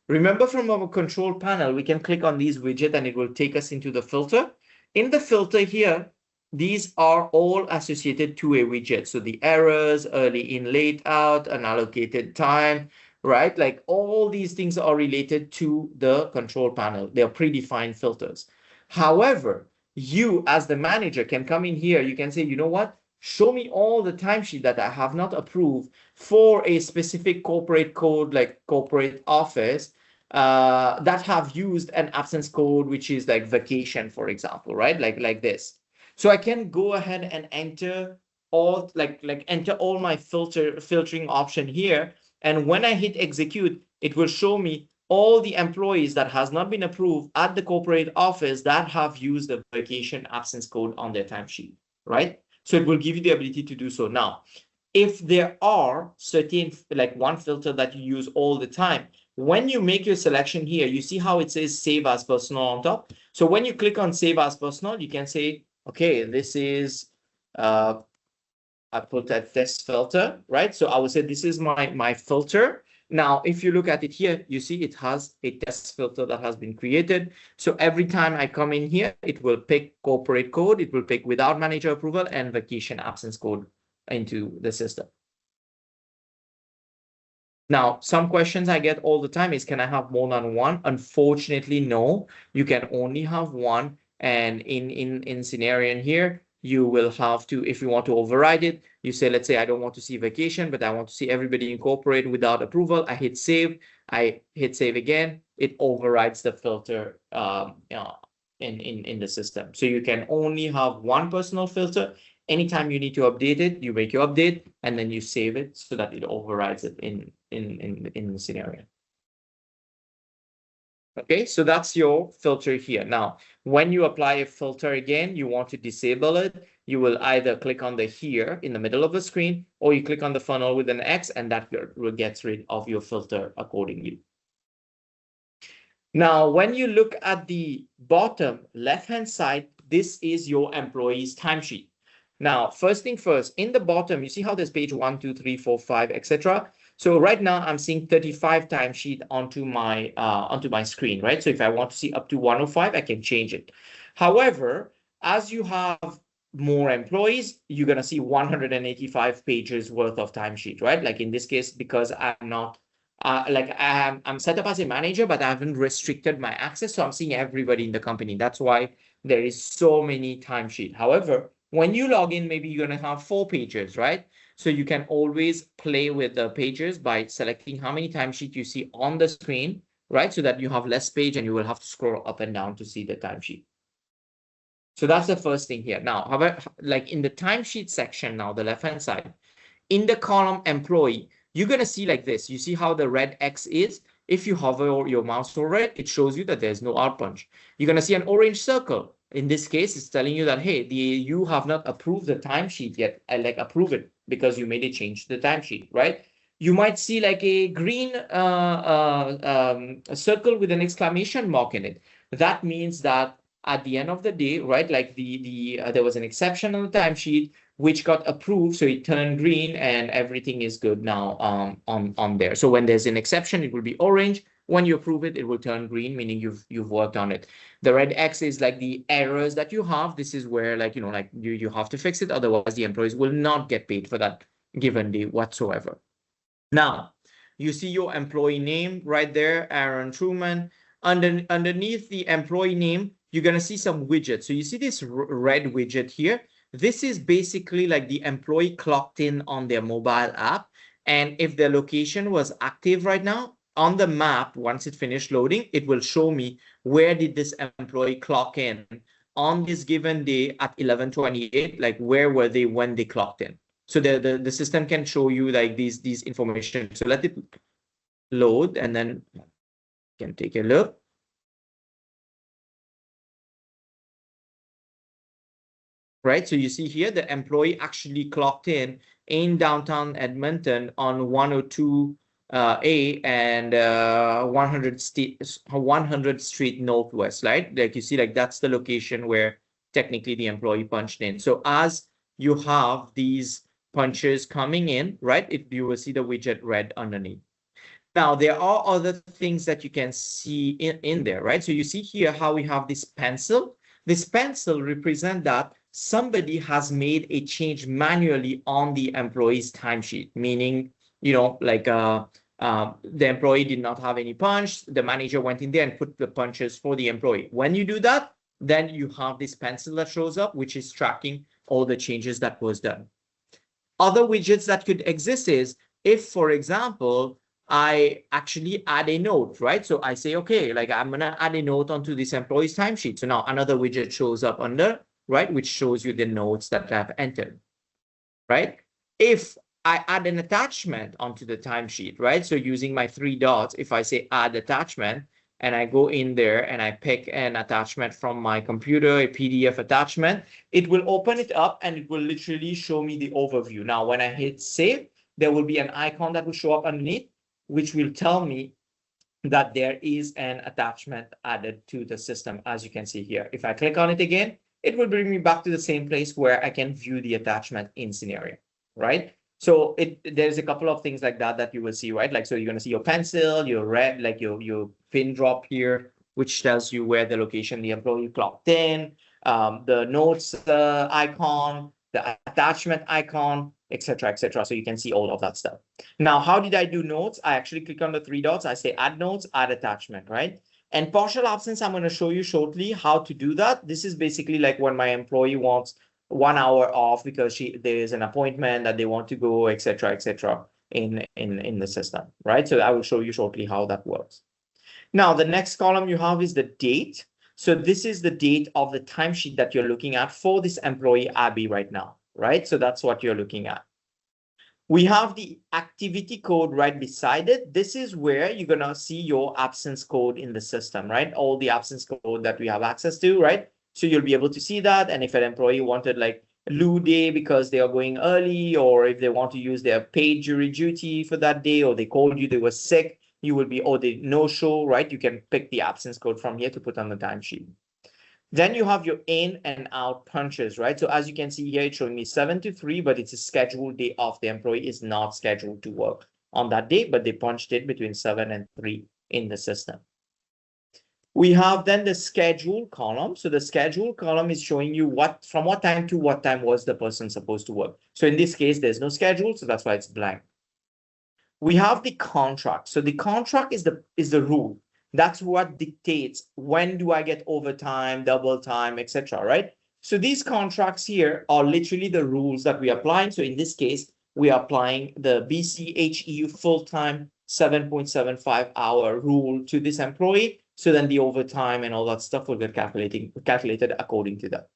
Remember from our control panel, we can click on these widgets and it will take us into the filter. In the filter here, these are all associated to a widget. So the errors, early in, late out, unallocated time, right? Like all these things are related to the control panel. They are predefined filters. However, you as the manager can come in here. You can say, you know what? Show me all the timesheet that I have not approved for a specific corporate code, like corporate office, that have used an absence code, which is like vacation, for example, right? Like this. So I can go ahead and enter all enter all my filtering option here. And when I hit execute, it will show me all the employees that has not been approved at the corporate office that have used the vacation absence code on their timesheet, right? So it will give you the ability to do so. Now, if there are certain, like one filter that you use all the time, when you make your selection here, you see how it says save as personal on top. So when you click on save as personal, you can say, okay, this is I put a test filter, right? So I would say this is my filter. Now, if you look at it here, you see it has a test filter that has been created. So every time I come in here, it will pick corporate code, it will pick without manager approval and vacation absence code into the system. Now, some questions I get all the time is, can I have more than one? Unfortunately, no, you can only have one. And in Synerion here, you will have to, if you want to override it, you say, let's say I don't want to see vacation, but I want to see everybody incorporate without approval. I hit save, I hit save again, it overrides the filter in the system. So you can only have one personal filter. Anytime you need to update it, you make your update and then you save it so that it overrides it in the scenario. Okay, so that's your filter here. Now, when you apply a filter again, you want to disable it. You will either click on the here in the middle of the screen, or you click on the funnel with an X, and that will get rid of your filter accordingly. Now, when you look at the bottom left-hand side, this is your employee's timesheet. Now, first thing first, in the bottom, you see how there's page 1, 2, 3, 4, 5, etc. So right now I'm seeing 35 timesheet onto my screen, right? So if I want to see up to 105, I can change it. However, as you have more employees, you're gonna see 185 pages worth of timesheet, right? Like in this case, because I'm not I'm set up as a manager, but I haven't restricted my access, so I'm seeing everybody in the company. That's why there is so many timesheet. However, when you log in, maybe you're going to have 4 pages, right? So you can always play with the pages by selecting how many timesheet you see on the screen, right? So that you have less page and you will have to scroll up and down to see the timesheet. So that's the first thing here. Now, however, like in the timesheet section now, the left-hand side, in the column employee, you're going to see like this. You see how the red X is? If you hover your mouse over it, it shows you that there's no out punch. You're going to see an orange circle. In this case, it's telling you that, hey, you have not approved the timesheet yet. Like approve it because you made a change to the timesheet, right? You might see like a green a circle with an exclamation mark in it. That means that at the end of the day, right, like there was an exception on the timesheet which got approved, so it turned green and everything is good now on there. So when there's an exception, it will be orange. When you approve it, it will turn green, meaning you've worked on it. The red X is like the errors that you have. This is where like you have to fix it, otherwise the employees will not get paid for that given day whatsoever. Now, you see your employee name right there, Aaron Truman. Underneath the employee name, you're going to see some widgets. So you see this red widget here. This is basically like the employee clocked in on their mobile app. And if their location was active right now, on the map, once it finished loading, it will show me where did this employee clock in on this given day at 11:28, like where were they when they clocked in. So the system can show you like these information. So let it load and then you can take a look. Right, so you see here the employee actually clocked in downtown Edmonton on 102 A and 100 Street Northwest, right? Like you see, like that's the location where technically the employee punched in. So as you have these punches coming in, right, you will see the widget red underneath. Now, there are other things that you can see in there, right? So you see here how we have this pencil. This pencil represents that somebody has made a change manually on the employee's timesheet, meaning, like the employee did not have any punch. The manager went in there and put the punches for the employee. When you do that, then you have this pencil that shows up, which is tracking all the changes that was done. Other widgets that could exist is if, for example, I actually add a note, right? So I say, okay, like I'm going to add a note onto this employee's timesheet. So now another widget shows up under, right, which shows you the notes that I've entered, right? If I add an attachment onto the timesheet, right? So using my 3 dots, if I say add attachment and I go in there and I pick an attachment from my computer, a PDF attachment, it will open it up and it will literally show me the overview. Now, when I hit save, there will be an icon that will show up underneath, which will tell me that there is an attachment added to the system, as you can see here. If I click on it again, it will bring me back to the same place where I can view the attachment in Synerion. right? So there's a couple of things like that you will see, right? Like, so you're going to see your pencil, your red, like your pin drop here, which tells you where the location the employee clocked in, the notes icon, the attachment icon, etc., etc. So you can see all of that stuff. Now, how did I do notes? I actually click on the three dots. I say add notes, add attachment, right? And partial absence, I'm going to show you shortly how to do that. This is basically like when my employee wants 1 hour off because there is an appointment that they want to go, etc., etc. in the system, right? So I will show you shortly how that works. Now, the next column you have is the date. So this is the date of the timesheet that you're looking at for this employee Abby right now, right? So that's what you're looking at. We have the activity code right beside it. This is where you're going to see your absence code in the system, right? All the absence code that we have access to, right? So you'll be able to see that. And if an employee wanted like loo day because they are going early, or if they want to use their paid jury duty for that day, or they called you, they were sick, you will be, or they no show, right? You can pick the absence code from here to put on the timesheet. Then you have your in and out punches, right? So as you can see here, it's showing me 7 to 3, but it's a scheduled day off. The employee is not scheduled to work on that day, but they punched it between 7 and 3 in the system. We have then the schedule column. So the schedule column is showing you from what time to what time was the person supposed to work. So in this case, there's no schedule, so that's why it's blank. We have the contract. So the contract is the rule. That's what dictates when do I get overtime, double time, etc. Right? So these contracts here are literally the rules that we are applying. So in this case, we are applying the BCHEU full-time 7.75 hour rule to this employee. So then the overtime and all that stuff will get calculated according to that.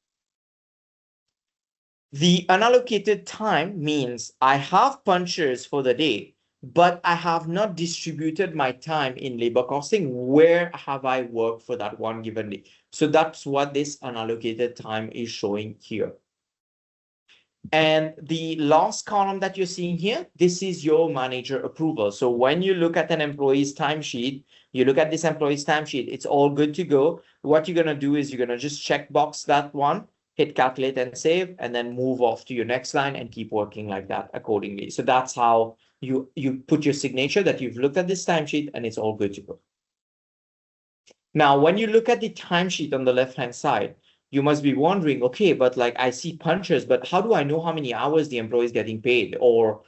The unallocated time means I have punchers for the day, but I have not distributed my time in labor costing. Where have I worked for that one given day? So that's what this unallocated time is showing here. And the last column that you're seeing here, this is your manager approval. So when you look at an employee's timesheet, you look at this employee's timesheet, it's all good to go. What you're going to do is you're going to just check box that one, hit calculate and save, and then move off to your next line and keep working like that accordingly. So that's how you put your signature that you've looked at this timesheet and it's all good to go. Now, when you look at the timesheet on the left-hand side, you must be wondering, okay, but like I see punches, but how do I know how many hours the employee is getting paid? Or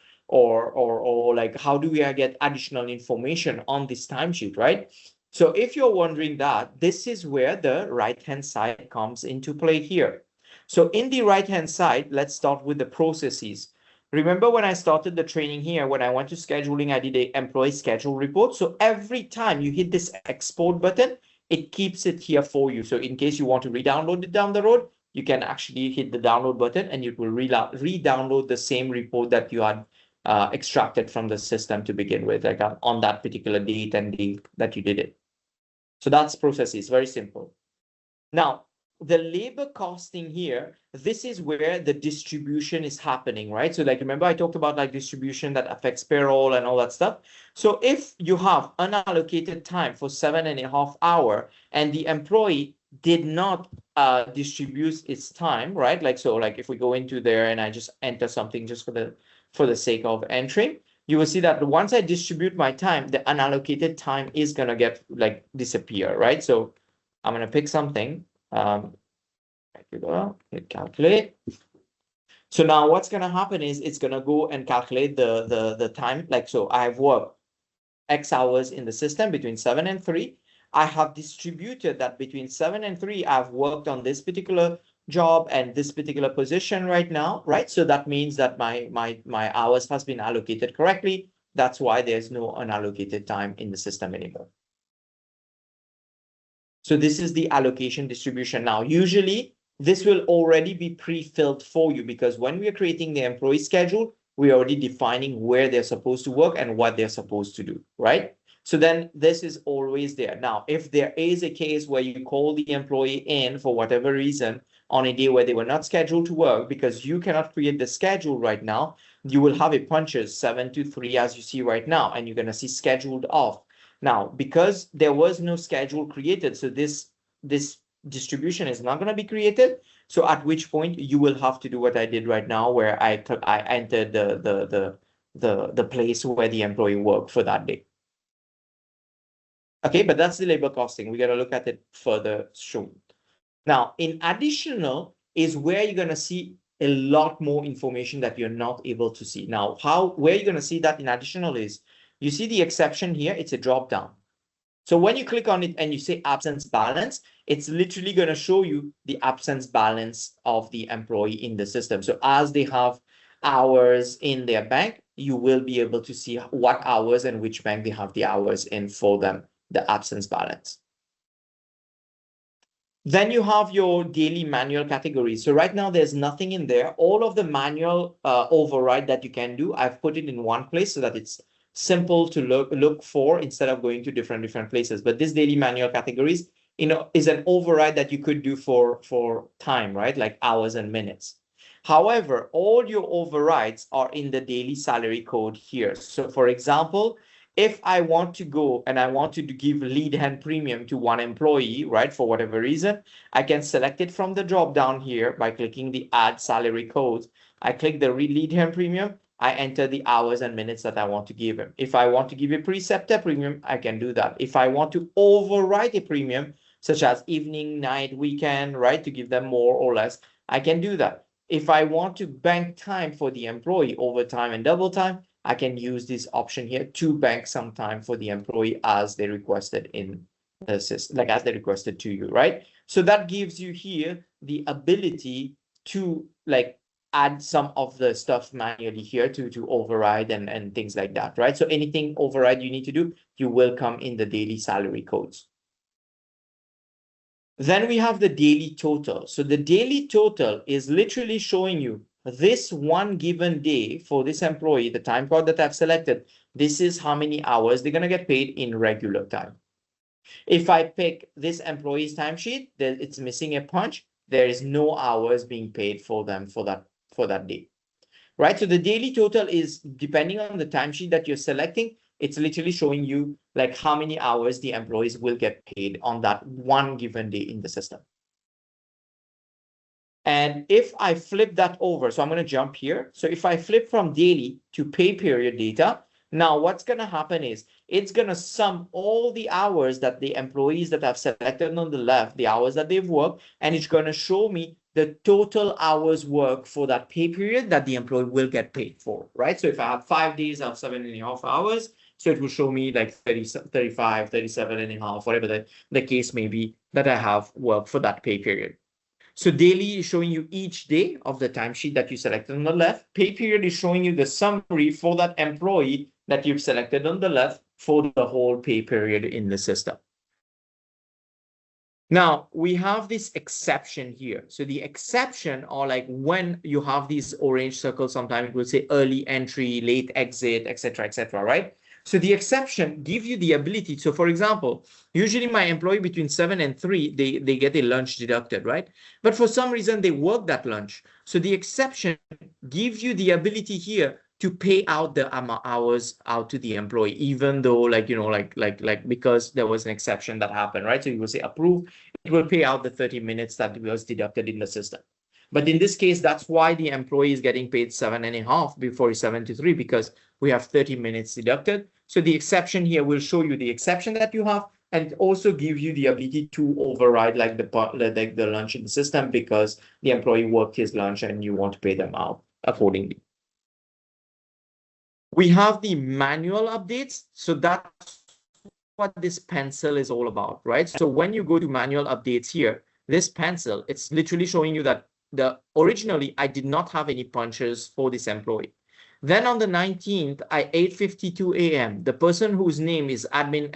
like how do we get additional information on this timesheet, right? So if you're wondering that, this is where the right-hand side comes into play here. So in the right-hand side, let's start with the processes. Remember when I started the training here, when I went to scheduling, I did an employee schedule report. So every time you hit this export button, it keeps it here for you. So in case you want to re-download it down the road, you can actually hit the download button and it will re-download the same report that you had extracted from the system to begin with, like on that particular date and date that you did it. So that's processes, very simple. Now, the labor costing here, this is where the distribution is happening, right? So like, remember I talked about like distribution that affects payroll and all that stuff. So if you have unallocated time for 7.5 hours and the employee did not distribute its time, right? Like, so like if we go into there and I just enter something just for the sake of entering, you will see that once I distribute my time, the unallocated time is going to get like disappear, right? So I'm going to pick something. Hit calculate. So now what's going to happen is it's going to go and calculate the time. Like, so I've worked X hours in the system between 7 and 3. I have distributed that between 7 and 3. I've worked on this particular job and this particular position right now, right? So that means that my hours has been allocated correctly. That's why there's no unallocated time in the system anymore. So this is the allocation distribution. Now, usually this will already be pre-filled for you because when we are creating the employee schedule, we're already defining where they're supposed to work and what they're supposed to do, right? So then this is always there. Now, if there is a case where you call the employee in for whatever reason on a day where they were not scheduled to work because you cannot create the schedule right now, you will have a punches 7 to 3 as you see right now, and you're going to see scheduled off. Now, because there was no schedule created, so this distribution is not going to be created. So at which point you will have to do what I did right now, where I entered the place where the employee worked for that day. Okay, but that's the labor costing. We got to look at it further soon. Now, in additional is where you're going to see a lot more information that you're not able to see. Now, where you're going to see that in additional is, you see the exception here, it's a drop down. So when you click on it and you say absence balance, it's literally going to show you the absence balance of the employee in the system. So as they have hours in their bank, you will be able to see what hours and which bank they have the hours in for them, the absence balance. Then you have your daily manual categories. So right now there's nothing in there. All of the manual override that you can do, I've put it in one place so that it's simple to look for instead of going to different places. But this daily manual categories, is an override that you could do for time, right? Like hours and minutes. However, all your overrides are in the daily salary code here. So for example, if I want to go and I want to give lead hand premium to one employee, right, for whatever reason, I can select it from the drop down here by clicking the add salary code. I click the lead hand premium. I enter the hours and minutes that I want to give him. If I want to give a preceptor premium, I can do that. If I want to override a premium, such as evening, night, weekend, right, to give them more or less, I can do that. If I want to bank time for the employee, overtime and double time, I can use this option here to bank some time for the employee as they requested in the system, like as they requested to you, right? So that gives you here the ability to like add some of the stuff manually here to override and things like that, right? So anything override you need to do, you will come in the daily salary codes. Then we have the daily total. So the daily total is literally showing you this one given day for this employee, the time card that I've selected, this is how many hours they're going to get paid in regular time. If I pick this employee's timesheet, then it's missing a punch. There is no hours being paid for them for that day, right? So the daily total is depending on the timesheet that you're selecting. It's literally showing you like how many hours the employees will get paid on that one given day in the system. And if I flip that over, so I'm going to jump here. So if I flip from daily to pay period data, now what's going to happen is it's going to sum all the hours that the employees that I've selected on the left, the hours that they've worked, and it's going to show me the total hours work for that pay period that the employee will get paid for, right? So if I have 5 days, I have 7.5 hours. So it will show me like 30, 35, 37.5, whatever the case may be that I have worked for that pay period. So daily is showing you each day of the timesheet that you selected on the left. Pay period is showing you the summary for that employee that you've selected on the left for the whole pay period in the system. Now, we have this exception here. So the exception are like when you have these orange circles, sometimes it will say early entry, late exit, etc., right? So the exception gives you the ability. So for example, usually my employee between 7 and 3, they get a lunch deducted, right? But for some reason, they work that lunch. So the exception gives you the ability here to pay out the hours out to the employee, even though because there was an exception that happened, right? So you will say approve, it will pay out the 30 minutes that was deducted in the system. But in this case, that's why the employee is getting paid 7.5 before 7 to 3, because we have 30 minutes deducted. So the exception here will show you the exception that you have and also give you the ability to override like the lunch in the system because the employee worked his lunch and you want to pay them out accordingly. We have the manual updates. So that's what this pencil is all about, right? So when you go to manual updates here, this pencil, it's literally showing you that originally I did not have any punches for this employee. Then on the 19th, at 8:52 a.m., the person whose name is admin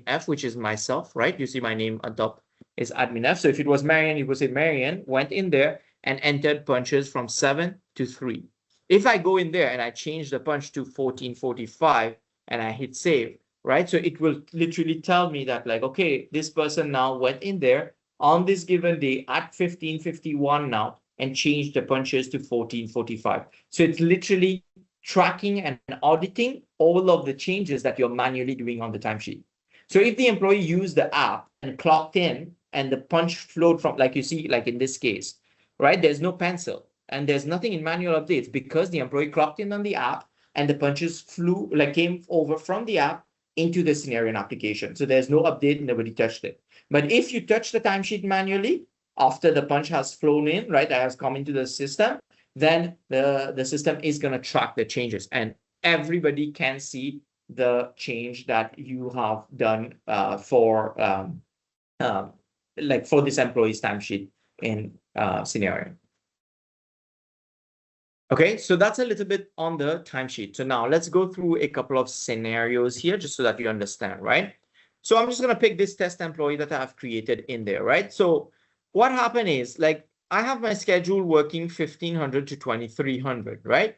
F, which is myself, right? You see my name on top is admin F. So if it was Marian, you would say Marian went in there and entered punches from 7 to 3. If I go in there and I change the punch to 14:45 and I hit save, right? So it will literally tell me that like, okay, this person now went in there on this given day at 15:51 now and changed the punches to 14:45. So it's literally tracking and auditing all of the changes that you're manually doing on the timesheet. So if the employee used the app and clocked in and the punch flowed from, like you see, like in this case, right? There's no pencil and there's nothing in manual updates because the employee clocked in on the app and the punches came over from the app into the Synerion application. So there's no update, nobody touched it. But if you touch the timesheet manually after the punch has flown in, right, that has come into the system, then the system is going to track the changes and everybody can see the change that you have done for this employee's timesheet in Synerion. Okay, so that's a little bit on the timesheet. So now let's go through a couple of scenarios here just so that you understand, right? So I'm just going to pick this test employee that I've created in there, right? So what happened is, like, I have my schedule working 1500 to 2300, right?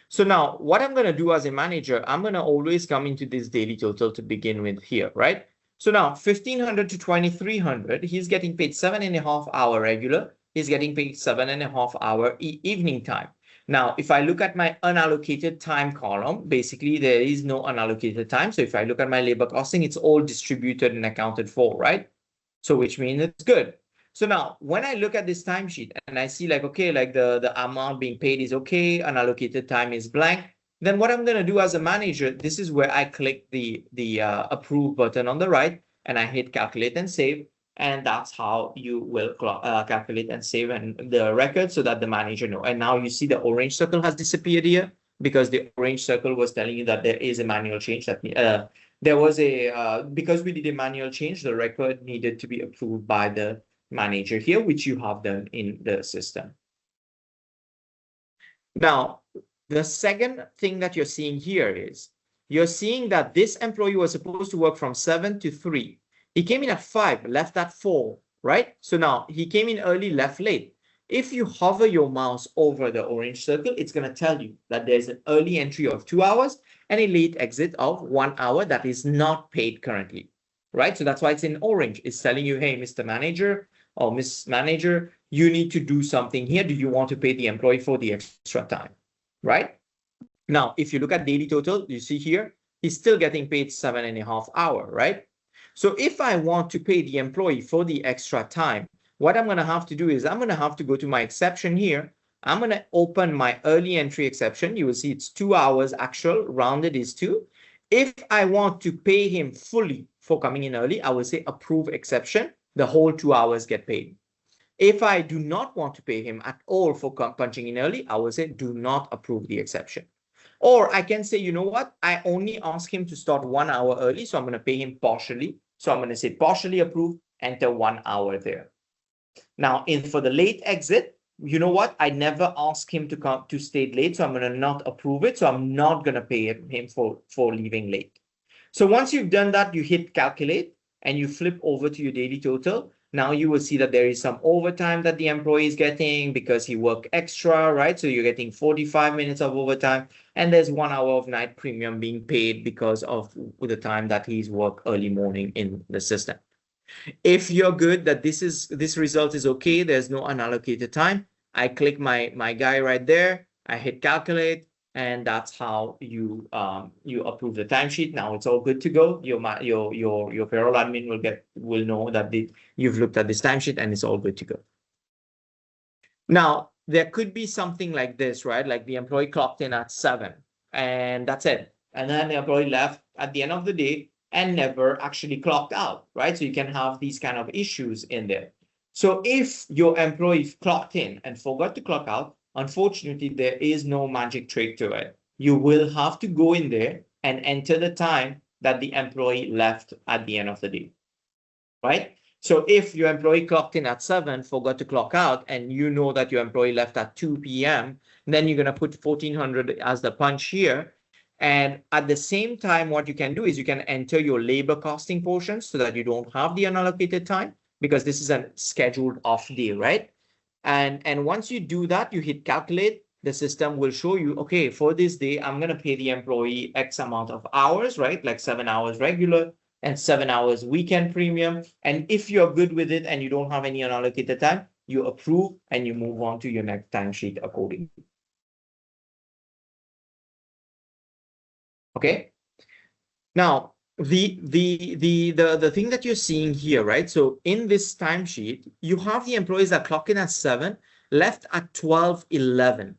So now what I'm going to do as a manager, I'm going to always come into this daily total to begin with here, right? So now 1500 to 2300, he's getting paid 7.5 hour regular. He's getting paid 7.5 hour evening time. Now, if I look at my unallocated time column, basically there is no unallocated time. So if I look at my labor costing, it's all distributed and accounted for, right? So which means it's good. So now when I look at this timesheet and I see like, okay, like the amount being paid is okay, unallocated time is blank, then what I'm going to do as a manager, this is where I click the approve button on the right and I hit calculate and save. And that's how you will calculate and save the record so that the manager know. And now you see the orange circle has disappeared here because the orange circle was telling you that there is a manual change. That there was because we did a manual change, the record needed to be approved by the manager here, which you have done in the system. Now, the second thing that you're seeing here is you're seeing that this employee was supposed to work from 7 to 3. He came in at 5, left at 4, right? So now he came in early, left late. If you hover your mouse over the orange circle, it's going to tell you that there's an early entry of 2 hours and a late exit of 1 hour that is not paid currently, right? So that's why it's in orange. It's telling you, hey, Mr. Manager or Miss Manager, you need to do something here. Do you want to pay the employee for the extra time, right? Now, if you look at daily total, you see here, he's still getting paid 7.5 hours, right? So if I want to pay the employee for the extra time, what I'm going to have to do is I'm going to have to go to my exception here. I'm going to open my early entry exception. You will see it's 2 hours actual, rounded is 2. If I want to pay him fully for coming in early, I will say approve exception. The whole 2 hours get paid. If I do not want to pay him at all for punching in early, I will say do not approve the exception. Or I can say, you know what? I only ask him to start 1 hour early, so I'm going to pay him partially. So I'm going to say partially approved, enter 1 hour there. Now, for the late exit, you know what? I never ask him to come to stay late, so I'm going to not approve it. So I'm not going to pay him for leaving late. So once you've done that, you hit calculate and you flip over to your daily total. Now you will see that there is some overtime that the employee is getting because he worked extra, right? So you're getting 45 minutes of overtime. And there's 1 hour of night premium being paid because of the time that he's worked early morning in the system. If you're good that this result is okay, there's no unallocated time, I click my guy right there, I hit calculate, and that's how you approve the timesheet. Now it's all good to go. Your payroll admin will know that you've looked at this timesheet and it's all good to go. Now, there could be something like this, right? Like the employee clocked in at 7 and that's it. And then the employee left at the end of the day and never actually clocked out, right? So you can have these kind of issues in there. So if your employee clocked in and forgot to clock out, unfortunately, there is no magic trick to it. You will have to go in there and enter the time that the employee left at the end of the day, right? So if your employee clocked in at 7, forgot to clock out, and you know that your employee left at 2 p.m., then you're going to put 1400 as the punch here. And at the same time, what you can do is you can enter your labor costing portion so that you don't have the unallocated time because this is a scheduled off day, right? And once you do that, you hit calculate, the system will show you, okay, for this day, I'm going to pay the employee X amount of hours, right? Like 7 hours regular and 7 hours weekend premium. And if you're good with it and you don't have any unallocated time, you approve and you move on to your next timesheet accordingly. Okay. Now, the thing that you're seeing here, right? So in this timesheet, you have the employees that clock in at 7, left at 12:11,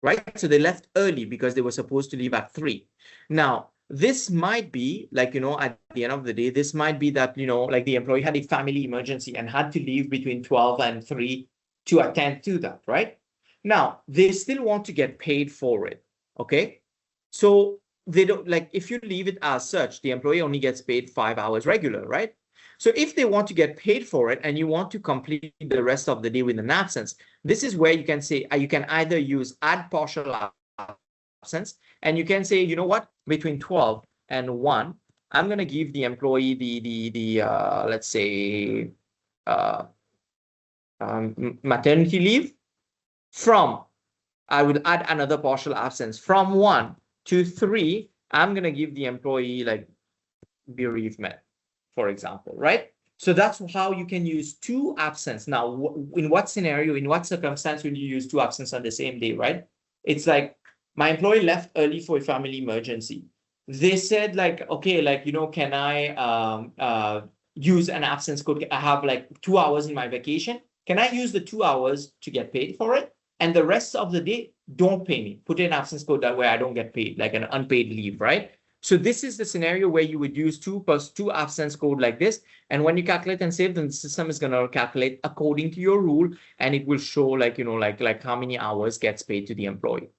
right? So they left early because they were supposed to leave at 3. Now, this might be like, at the end of the day, this might be that, like the employee had a family emergency and had to leave between 12 and 3 to attend to that, right? Now, they still want to get paid for it, okay? So they don't, like, if you leave it as such, the employee only gets paid 5 hours regular, right? So if they want to get paid for it and you want to complete the rest of the day with an absence, this is where you can say, you can either use add partial absence, and you can say, you know what, between 12 and 1, I'm going to give the employee the let's say, maternity leave. From, I will add another partial absence from 1 to 3. I'm going to give the employee like bereavement, for example, right? So that's how you can use 2 absence. Now, in what scenario, in what circumstance will you use 2 absence on the same day, right? It's like my employee left early for a family emergency. They said like, okay, like, can I use an absence code? I have like 2 hours in my vacation. Can I use the 2 hours to get paid for it? And the rest of the day, don't pay me. Put in absence code that way I don't get paid, like an unpaid leave, right? So this is the scenario where you would use 2 plus 2 absence code like this. And when you calculate and save, then the system is going to calculate according to your rule, and it will show like, like how many hours gets paid to the employee.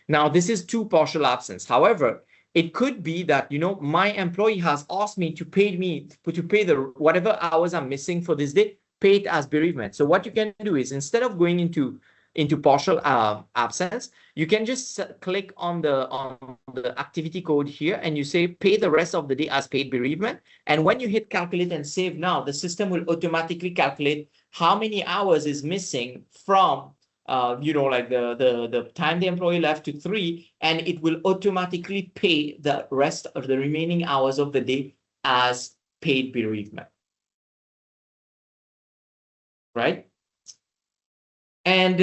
Now, this is 2 partial absence. However, it could be that, my employee has asked me to pay the whatever hours I'm missing for this day, pay it as bereavement. So what you can do is, instead of going into partial absence, you can just click on the activity code here, and you say pay the rest of the day as paid bereavement. And when you hit calculate and save now, the system will automatically calculate how many hours is missing from like the time the employee left to 3, and it will automatically pay the rest of the remaining hours of the day as paid bereavement, right? And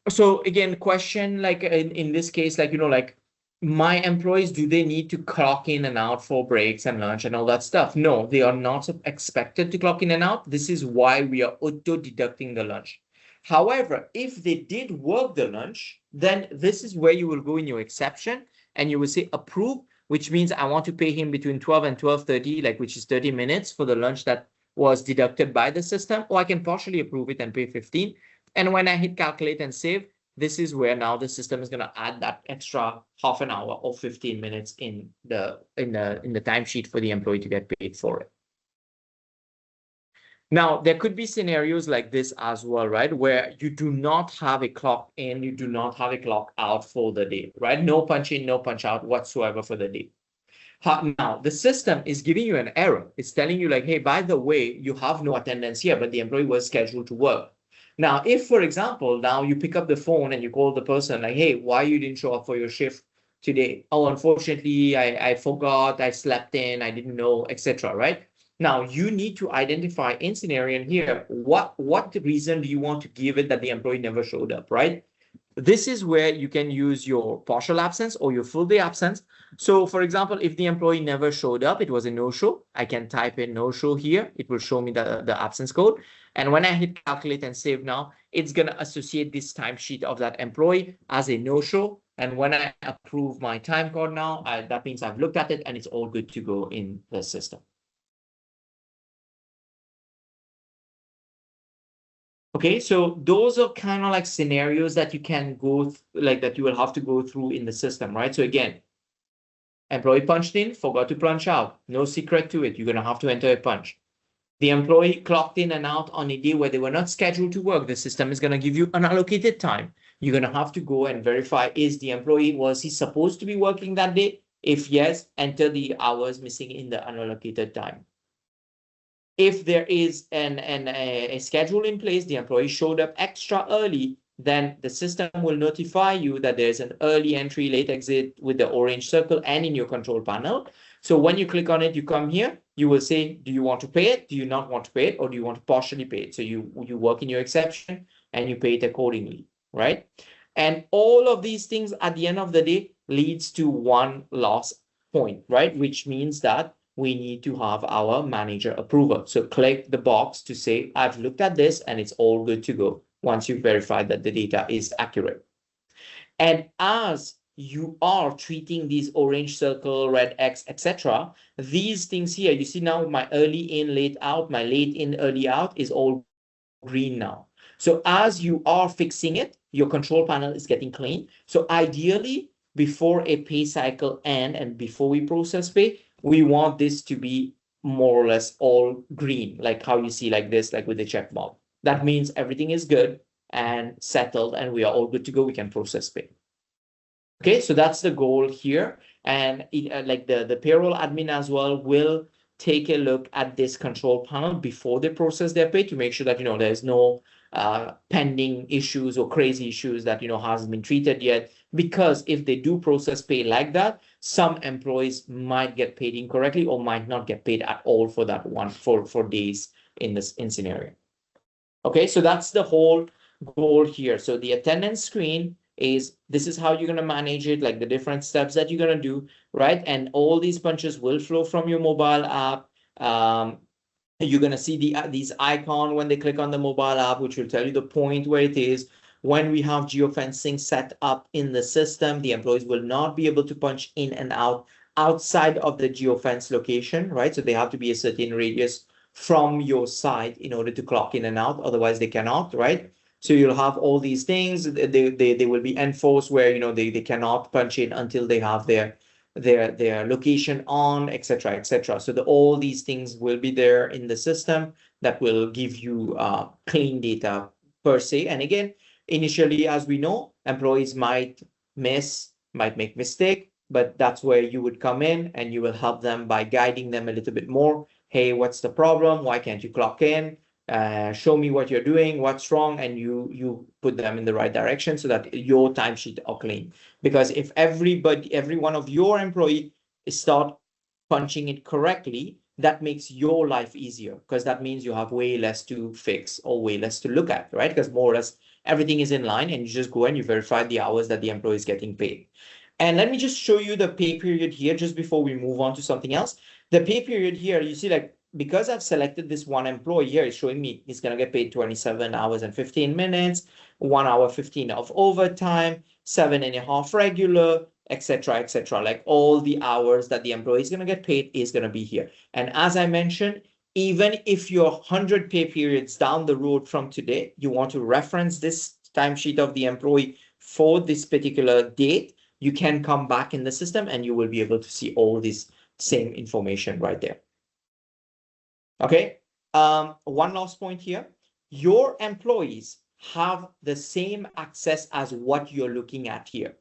so again, question, like in this case, like, like my employees, do they need to clock in and out for breaks and lunch and all that stuff? No, they are not expected to clock in and out. This is why we are auto deducting the lunch. However, if they did work the lunch, then this is where you will go in your exception and you will say approve, which means I want to pay him between 12 and 12:30, like, which is 30 minutes for the lunch that was deducted by the system, or I can partially approve it and pay 15. And when I hit calculate and save, this is where now the system is going to add that extra half an hour or 15 minutes in the timesheet for the employee to get paid for it. Now, there could be scenarios like this as well, right? Where you do not have a clock in, you do not have a clock out for the day, right? No punch in, no punch out whatsoever for the day. Now, the system is giving you an error. It's telling you like, hey, by the way, you have no attendance here, but the employee was scheduled to work. Now, if, for example, now you pick up the phone and you call the person like, hey, why you didn't show up for your shift today? Oh, unfortunately, I forgot, I slept in, I didn't know, etc. Right? Now, you need to identify in Synerion here, what reason do you want to give it that the employee never showed up, right? This is where you can use your partial absence or your full day absence. So, for example, if the employee never showed up, it was a no-show, I can type in no-show here. It will show me the absence code. And when I hit calculate and save now, it's going to associate this timesheet of that employee as a no-show. And when I approve my time card now, that means I've looked at it and it's all good to go in the system. Okay, so those are kind of like scenarios that you can go like that you will have to go through in the system, right? So again, employee punched in, forgot to punch out. No secret to it. You're going to have to enter a punch. The employee clocked in and out on a day where they were not scheduled to work. The system is going to give you unallocated time. You're going to have to go and verify, is the employee, was he supposed to be working that day? If yes, enter the hours missing in the unallocated time. If there is a schedule in place, the employee showed up extra early, then the system will notify you that there's an early entry, late exit with the orange circle and in your control panel. So when you click on it, you come here, you will say, do you want to pay it? Do you not want to pay it? Or do you want to partially pay it? So you work in your exception and you pay it accordingly, right? And all of these things at the end of the day leads to one last point, right? Which means that we need to have our manager approval. So click the box to say, I've looked at this and it's all good to go. once you've verified that the data is accurate. And as you are treating these orange circle, red X, etc., these things here, you see now my early in, late out, my late in, early out is all green now. So as you are fixing it, your control panel is getting clean. So ideally, before a pay cycle end and before we process pay, we want this to be more or less all green, like how you see like this, like with the check mark. That means everything is good and settled and we are all good to go. We can process pay. Okay, so that's the goal here. And like the payroll admin as well will take a look at this control panel before they process their pay to make sure that, there's no pending issues or crazy issues that, hasn't been treated yet. Because if they do process pay like that, some employees might get paid incorrectly or might not get paid at all for that one for days in Synerion. Okay, so that's the whole goal here. So the attendance screen is, this is how you're going to manage it, like the different steps that you're going to do, right? And all these punches will flow from your mobile app. You're going to see these icon when they click on the mobile app, which will tell you the point where it is. When we have geofencing set up in the system, the employees will not be able to punch in and out outside of the geofence location, right? So they have to be a certain radius from your side in order to clock in and out. Otherwise, they cannot, right? So you'll have all these things. They will be enforced where, they cannot punch in until they have their location on, etc., etc. So all these things will be there in the system that will give you clean data per se. And again, initially, as we know, employees might make mistake, but that's where you would come in and you will help them by guiding them a little bit more. Hey, what's the problem? Why can't you clock in? Show me what you're doing, what's wrong, and you put them in the right direction so that your timesheet are clean. Because if every one of your employee start punching it correctly, that makes your life easier, because that means you have way less to fix or way less to look at, right? Because more or less everything is in line and you just go and you verify the hours that the employee is getting paid. And let me just show you the pay period here just before we move on to something else. The pay period here, you see, like, because I've selected this one employee here, it's showing me he's going to get paid 27 hours and 15 minutes, 1 hour 15 of overtime, 7.5 regular, etc., etc. Like all the hours that the employee is going to get paid is going to be here. And as I mentioned, even if you're 100 pay periods down the road from today, you want to reference this timesheet of the employee for this particular date, you can come back in the system and you will be able to see all this same information right there. Okay, one last point here. Your employees have the same access as what you're looking at here.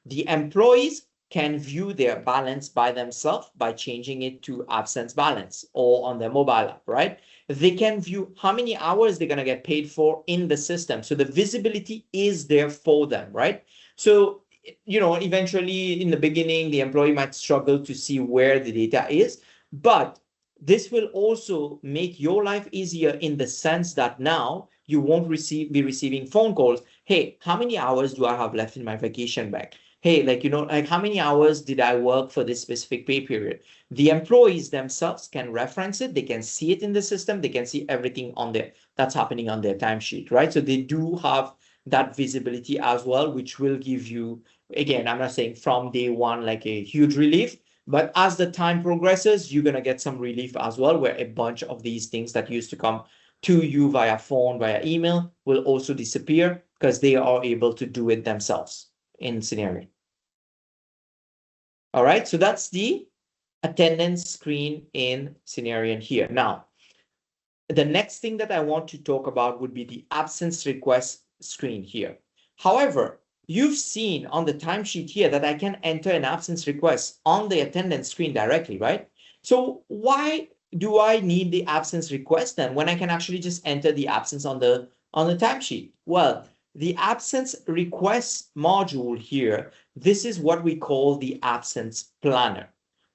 The employees can view their balance by themselves by changing it to absence balance or on their mobile app, right? They can view how many hours they're going to get paid for in the system. So the visibility is there for them, right? So, eventually in the beginning, the employee might struggle to see where the data is, but this will also make your life easier in the sense that now you won't be receiving phone calls. Hey, how many hours do I have left in my vacation bank? Hey, like how many hours did I work for this specific pay period? The employees themselves can reference it. They can see it in the system. They can see everything on there that's happening on their timesheet, right? So they do have that visibility as well, which will give you, again, I'm not saying from day one, like a huge relief, but as the time progresses, you're going to get some relief as well, where a bunch of these things that used to come to you via phone, via email, will also disappear because they are able to do it themselves in Synerion. All right, so that's the attendance screen in Synerion here. Now, the next thing that I want to talk about would be the absence request screen here. However, you've seen on the timesheet here that I can enter an absence request on the attendance screen directly, right? So why do I need the absence request then when I can actually just enter the absence on the timesheet? Well, the absence request module here, this is what we call the absence planner.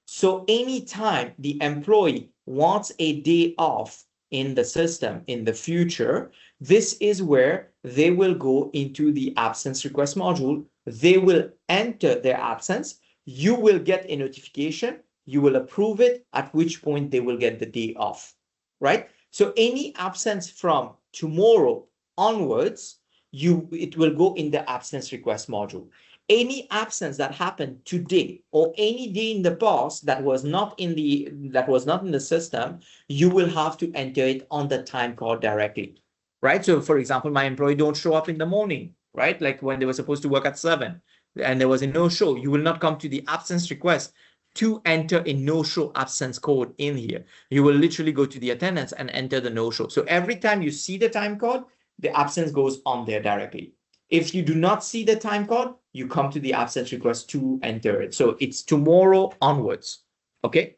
So anytime the employee wants a day off in the system in the future, this is where they will go into the absence request module. They will enter their absence. You will get a notification. You will approve it, at which point they will get the day off, right? So any absence from tomorrow onwards, it will go in the absence request module. Any absence that happened today or any day in the past that was not in the system, you will have to enter it on the time card directly, right? So for example, my employee don't show up in the morning, right? Like when they were supposed to work at 7 and there was a no-show, you will not come to the absence request to enter a no-show absence code in here. You will literally go to the attendance and enter the no-show. So every time you see the time code, the absence goes on there directly. If you do not see the time code, you come to the absence request to enter it. So it's tomorrow onwards. Okay.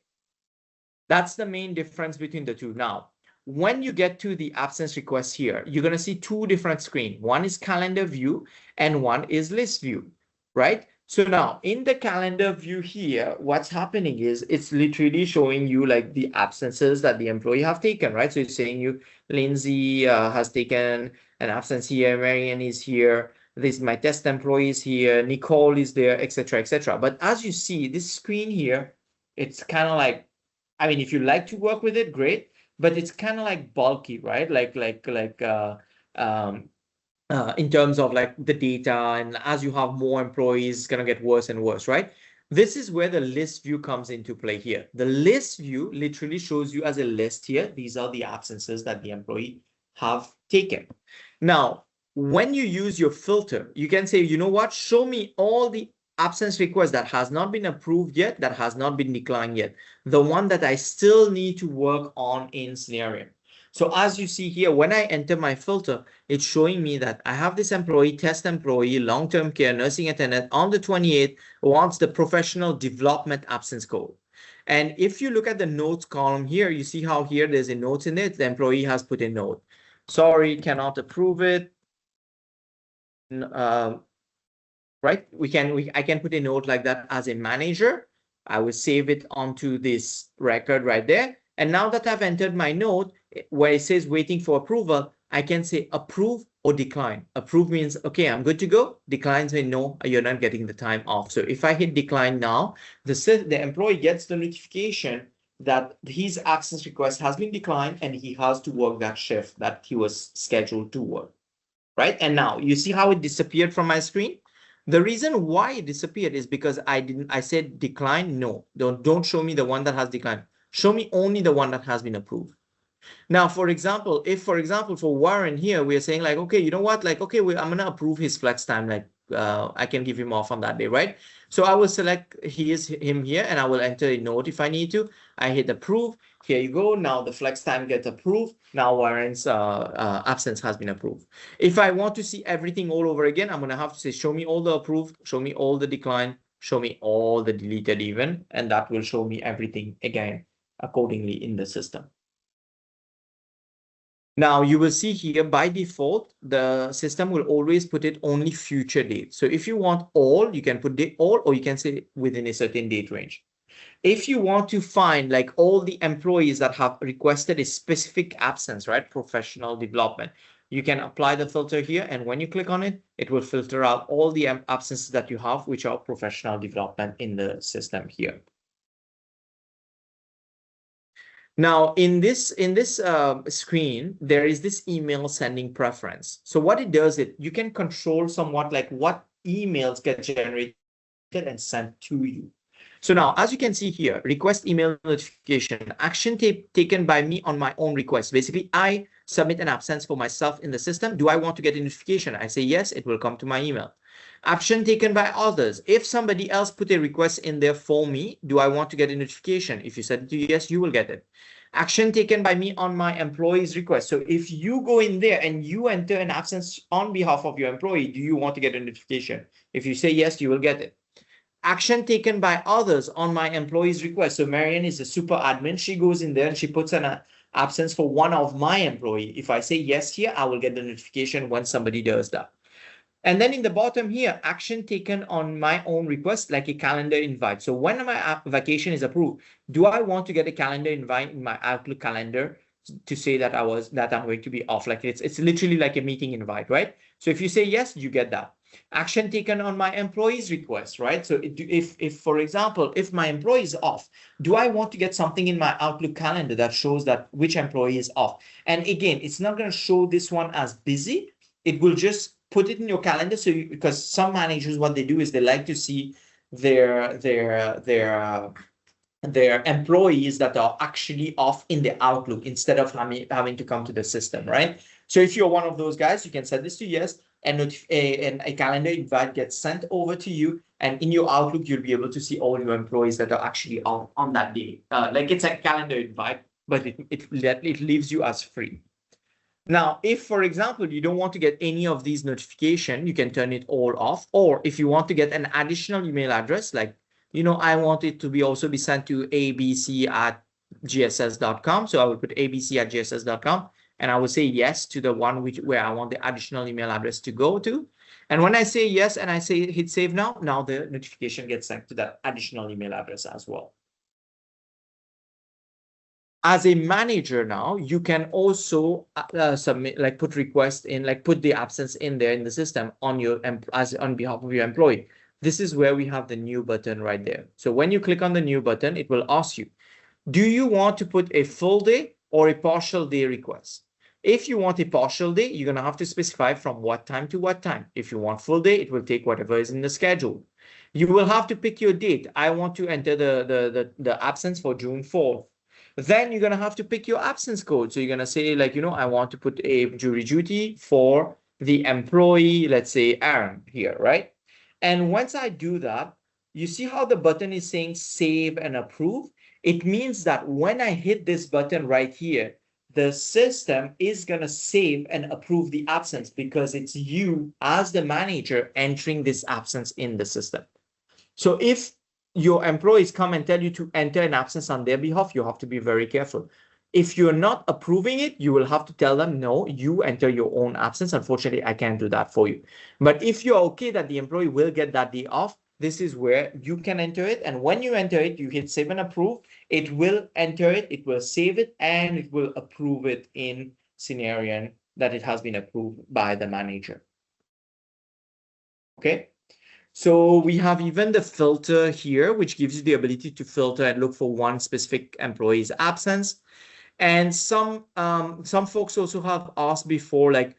That's the main difference between the two. Now, when you get to the absence request here, you're going to see two different screens. One is calendar view and one is list view, right? So now in the calendar view here, what's happening is it's literally showing you like the absences that the employee have taken, right? So it's saying you, Lindsay has taken an absence here, Marian is here, this my test employee is here, Nicole is there, etc., etc. But as you see, this screen here, it's kind of like, I mean, if you like to work with it, great, but it's kind of like bulky, right? In terms of like the data, and as you have more employees, it's going to get worse and worse, right? This is where the list view comes into play here. The list view literally shows you as a list here. These are the absences that the employee have taken. Now, when you use your filter, you can say, you know what, show me all the absence request that has not been approved yet, that has not been declined yet, the one that I still need to work on in Synerion. So as you see here, when I enter my filter, it's showing me that I have this employee, test employee, long-term care, nursing attendant on the 28th wants the professional development absence code. And if you look at the notes column here, you see how here there's a note in it. The employee has put a note. Sorry, cannot approve it. Right? I can put a note like that as a manager. I will save it onto this record right there. And now that I've entered my note where it says waiting for approval, I can say approve or decline. Approve means, okay, I'm good to go. Decline means no, you're not getting the time off. So if I hit decline now, the employee gets the notification that his absence request has been declined and he has to work that shift that he was scheduled to work, right? And now you see how it disappeared from my screen? The reason why it disappeared is because I said decline. No, don't show me the one that has declined. Show me only the one that has been approved. Now, for example, if for Warren here, we're saying like, okay, you know what? Like, okay, I'm going to approve his flex time. Like, I can give him off on that day, right? So I will select him here and I will enter a note if I need to. I hit approve. Here you go. Now the flex time gets approved. Now Warren's absence has been approved. If I want to see everything all over again, I'm going to have to say, show me all the approved, show me all the decline, show me all the deleted even, and that will show me everything again accordingly in the system. Now you will see here by default, the system will always put it only future date. So if you want all, you can put date all, or you can say within a certain date range. If you want to find like all the employees that have requested a specific absence, right? Professional development, you can apply the filter here. And when you click on it, it will filter out all the absences that you have, which are professional development in the system here. Now, in this screen, there is this email sending preference. So what it does, you can control somewhat like what emails get generated and sent to you. So now, as you can see here, request email notification, action taken by me on my own request. Basically, I submit an absence for myself in the system. Do I want to get a notification? I say yes, it will come to my email. Action taken by others. If somebody else put a request in there for me, do I want to get a notification? If you said yes, you will get it. Action taken by me on my employee's request. So if you go in there and you enter an absence on behalf of your employee, do you want to get a notification? If you say yes, you will get it. Action taken by others on my employee's request. So Marianne is a super admin. She goes in there and she puts an absence for one of my employee. If I say yes here, I will get the notification when somebody does that. And then in the bottom here, action taken on my own request, like a calendar invite. So when my vacation is approved, do I want to get a calendar invite in my Outlook calendar to say that I'm going to be off? Like it's literally like a meeting invite, right? So if you say yes, you get that. Action taken on my employee's request, right? So if for example, if my employee is off, do I want to get something in my Outlook calendar that shows that which employee is off? And again, it's not going to show this one as busy. It will just put it in your calendar. So because some managers, what they do is they like to see their employees that are actually off in the Outlook instead of having to come to the system, right? So if you're one of those guys, you can set this to yes, and a calendar invite gets sent over to you, and in your Outlook, you'll be able to see all your employees that are actually on that day. Like it's a calendar invite, but it leaves you as free. Now, if, for example, you don't want to get any of these notifications, you can turn it all off. Or if you want to get an additional email address, like, I want it to also be sent to abc@gss.com. So I will put abc@gss.com, and I will say yes to the one where I want the additional email address to go to. And when I say yes and I say hit save now the notification gets sent to that additional email address as well. As a manager now, you can also submit, like put requests in, like put the absence in there in the system on behalf of your employee. This is where we have the new button right there. So when you click on the new button, it will ask you, do you want to put a full day or a partial day request? If you want a partial day, you're going to have to specify from what time to what time. If you want full day, it will take whatever is in the schedule. You will have to pick your date. I want to enter the absence for June 4th. Then you're going to have to pick your absence code. So you're going to say, like, I want to put a jury duty for the employee, let's say Aaron here, right? And once I do that, you see how the button is saying save and approve? It means that when I hit this button right here, the system is going to save and approve the absence because it's you as the manager entering this absence in the system. So if your employees come and tell you to enter an absence on their behalf, you have to be very careful. If you're not approving it, you will have to tell them, no, you enter your own absence. Unfortunately, I can't do that for you. But if you're okay that the employee will get that day off, this is where you can enter it. And when you enter it, you hit save and approve. It will enter it, it will save it, and it will approve it in Synerion that it has been approved by the manager. Okay. So we have even the filter here, which gives you the ability to filter and look for one specific employee's absence. And some folks also have asked before, like,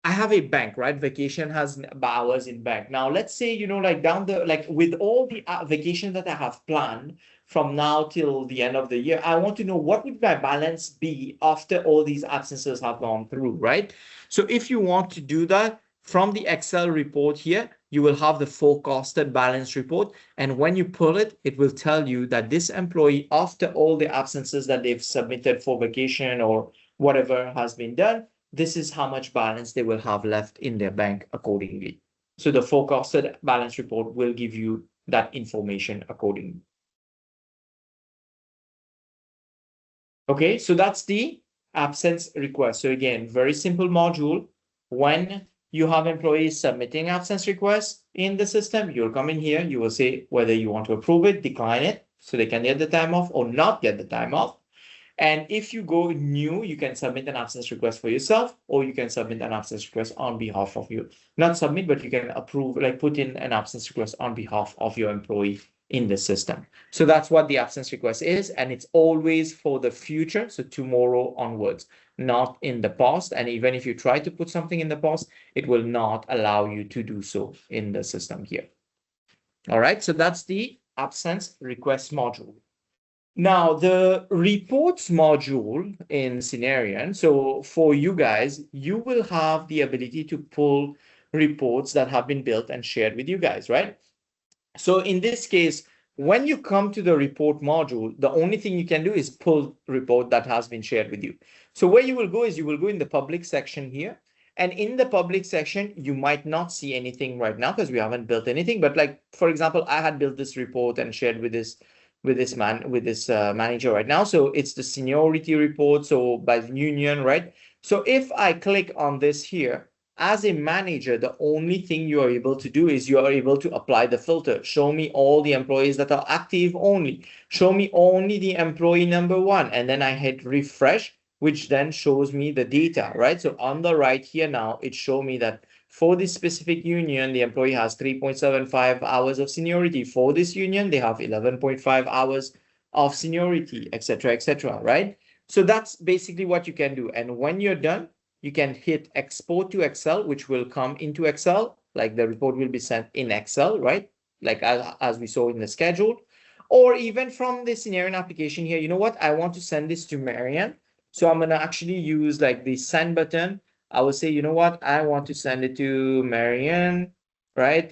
I have a bank, right? Vacation has hours in bank. Now, let's say, like with all the vacation that I have planned from now till the end of the year, I want to know what would my balance be after all these absences have gone through, right? So if you want to do that, from the Excel report here, you will have the forecasted balance report. And when you pull it, it will tell you that this employee, after all the absences that they've submitted for vacation or whatever has been done, this is how much balance they will have left in their bank accordingly. So the forecasted balance report will give you that information accordingly. Okay, so that's the absence request. So again, very simple module. When you have employees submitting absence requests in the system, you'll come in here, you will say whether you want to approve it, decline it, so they can get the time off or not get the time off. And if you go new, you can submit an absence request for yourself, or you can submit an absence request on behalf of you. Not submit, but you can approve, like put in an absence request on behalf of your employee in the system. So that's what the absence request is. And it's always for the future. So tomorrow onwards, not in the past. And even if you try to put something in the past, it will not allow you to do so in the system here. All right. So that's the absence request module. Now, the reports module in Synerion. So for you guys, you will have the ability to pull reports that have been built and shared with you guys, right? So in this case, when you come to the report module, the only thing you can do is pull report that has been shared with you. So where you will go is you will go in the public section here. And in the public section, you might not see anything right now because we haven't built anything. But like, for example, I had built this report and shared with this manager right now. So it's the seniority report. So by union, right? So if I click on this here, as a manager, the only thing you are able to do is you are able to apply the filter. Show me all the employees that are active only. Show me only the employee number 1. And then I hit refresh, which then shows me the data, right? So on the right here now, it shows me that for this specific union, the employee has 3.75 hours of seniority. For this union, they have 11.5 hours of seniority, etc., right? So that's basically what you can do. And when you're done, you can hit export to Excel, which will come into Excel, like the report will be sent in Excel, right? Like as we saw in the schedule, or even from the Synerion application here, you know what? I want to send this to Marianne. So I'm gonna actually use like the send button. I will say, you know what? I want to send it to Marianne, right?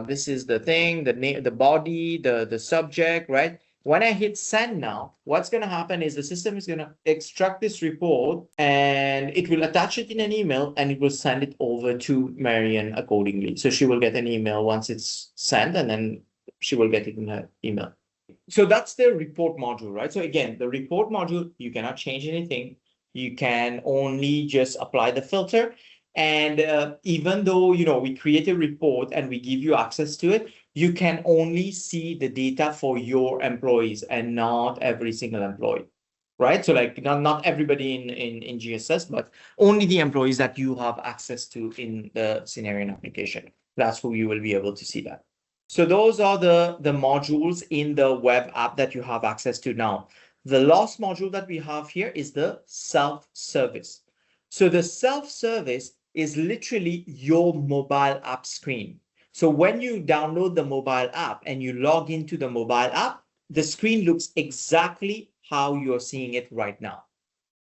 This is the thing, the name, the body, the subject, right? When I hit send now, what's going to happen is the system is going to extract this report and it will attach it in an email and it will send it over to Marianne accordingly. So she will get an email once it's sent and then she will get it in her email. So that's the report module, right? So again, the report module, you cannot change anything. You can only just apply the filter. And even though, you know, we create a report and we give you access to it, you can only see the data for your employees and not every single employee, right? So like not everybody in GSS, but only the employees that you have access to in the Synerion application. That's who you will be able to see that. So those are the modules in the web app that you have access to now. The last module that we have here is the self-service. So the self-service is literally your mobile app screen. So when you download the mobile app and you log into the mobile app, the screen looks exactly how you're seeing it right now,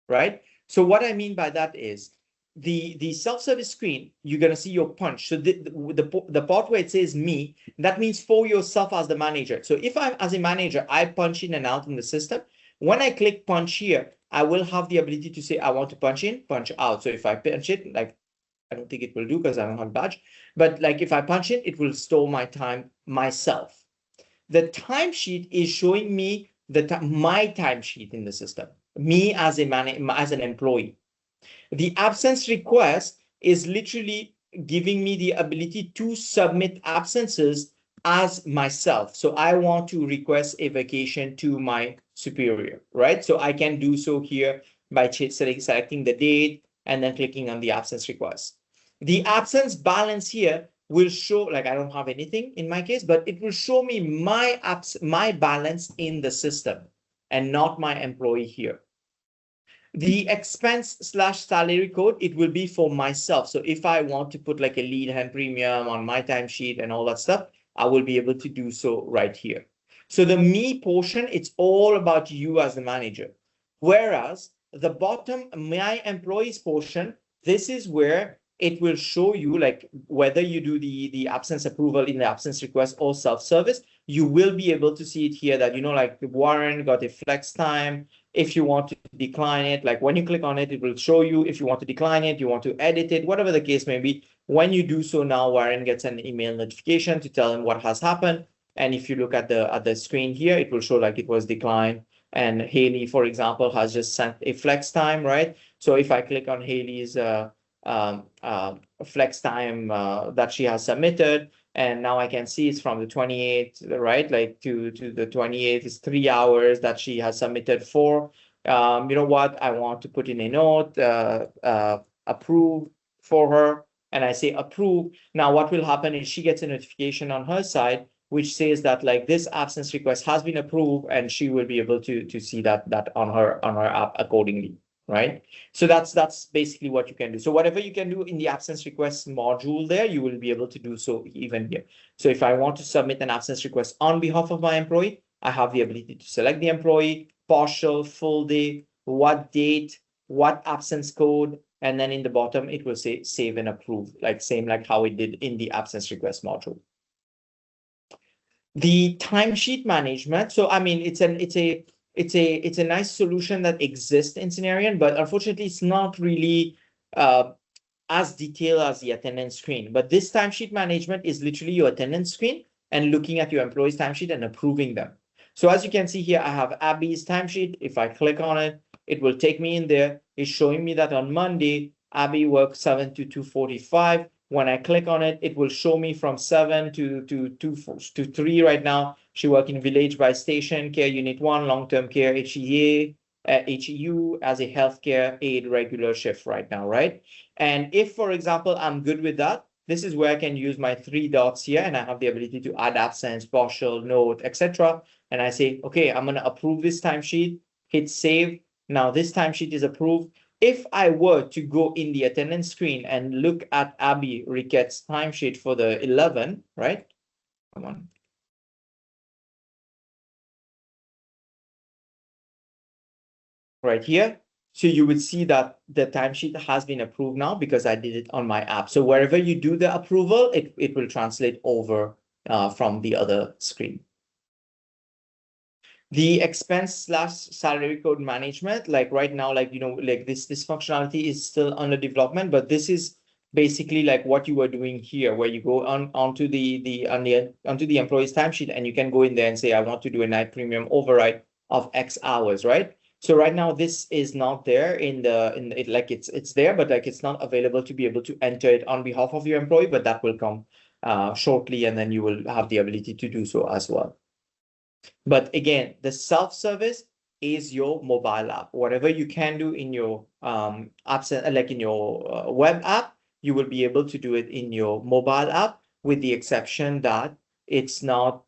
right? So what I mean by that is the self-service screen, you're going to see your punch. So the part where it says me, that means for yourself as the manager. So if I'm as a manager, I punch in and out in the system. When I click punch here, I will have the ability to say, I want to punch in, punch out. So if I punch it, like, I don't think it will do because I don't have a badge, but like if I punch in, it will store my time myself. The timesheet is showing me my timesheet in the system, me as an employee. The absence request is literally giving me the ability to submit absences as myself. So I want to request a vacation to my superior, right? So I can do so here by selecting the date and then clicking on the absence request. The absence balance here will show, like I don't have anything in my case, but it will show me my balance in the system and not my employee here. The expense/salary code, it will be for myself. So if I want to put like a lead hand premium on my timesheet and all that stuff, I will be able to do so right here. So the me portion, it's all about you as the manager. Whereas the bottom, my employees portion, this is where it will show you like whether you do the absence approval in the absence request or self-service, you will be able to see it here that, you know, like Warren got a flex time. If you want to decline it, like when you click on it, it will show you if you want to decline it, you want to edit it, whatever the case may be. When you do so now, Warren gets an email notification to tell him what has happened. And if you look at the screen here, it will show like it was declined. And Haley, for example, has just sent a flex time, right? So if I click on Haley's flex time that she has submitted, and now I can see it's from the 28th, right? Like to the 28th is 3 hours that she has submitted for. You know what? I want to put in a note, approve for her. And I say approve. Now what will happen is she gets a notification on her side, which says that like this absence request has been approved, and she will be able to see that on her app accordingly. Right. So that's basically what you can do. So whatever you can do in the absence request module there, you will be able to do so even here. So if I want to submit an absence request on behalf of my employee, I have the ability to select the employee, partial, full day, what date, what absence code, and then in the bottom, it will say save and approve, like same like how it did in the absence request module. The timesheet management. So I mean, it's a nice solution that exists in Synerion, but unfortunately, it's not really as detailed as the attendance screen. But this timesheet management is literally your attendance screen and looking at your employees' timesheet and approving them. So as you can see here, I have Abby's timesheet. If I click on it, it will take me in there. It's showing me that on Monday, Abby worked 7 to 2:45. When I click on it, it will show me from 7 to 3 right now. She worked in Village by Station, Care Unit 1, Long-Term Care, HEU as a healthcare aid regular shift right now, right? And if, for example, I'm good with that, this is where I can use my 3 dots here, and I have the ability to add absence, partial, note, etc. And I say, okay, I'm going to approve this timesheet, hit save. Now this timesheet is approved. If I were to go in the attendance screen and look at Abby Riquette's timesheet for the 11, right? Come on. Right here. So you would see that the timesheet has been approved now because I did it on my app. So wherever you do the approval, it will translate over from the other screen. The expense slash salary code management, like right now, like, you know, like this functionality is still under development, but this is basically like what you were doing here, where you go onto the employee's timesheet and you can go in there and say, I want to do a night premium override of X hours, right? So right now this is not there in it, like it's there, but like it's not available to be able to enter it on behalf of your employee, but that will come shortly, and then you will have the ability to do so as well. But again, the self-service is your mobile app. Whatever you can do in your apps, like in your web app, you will be able to do it in your mobile app, with the exception that it's not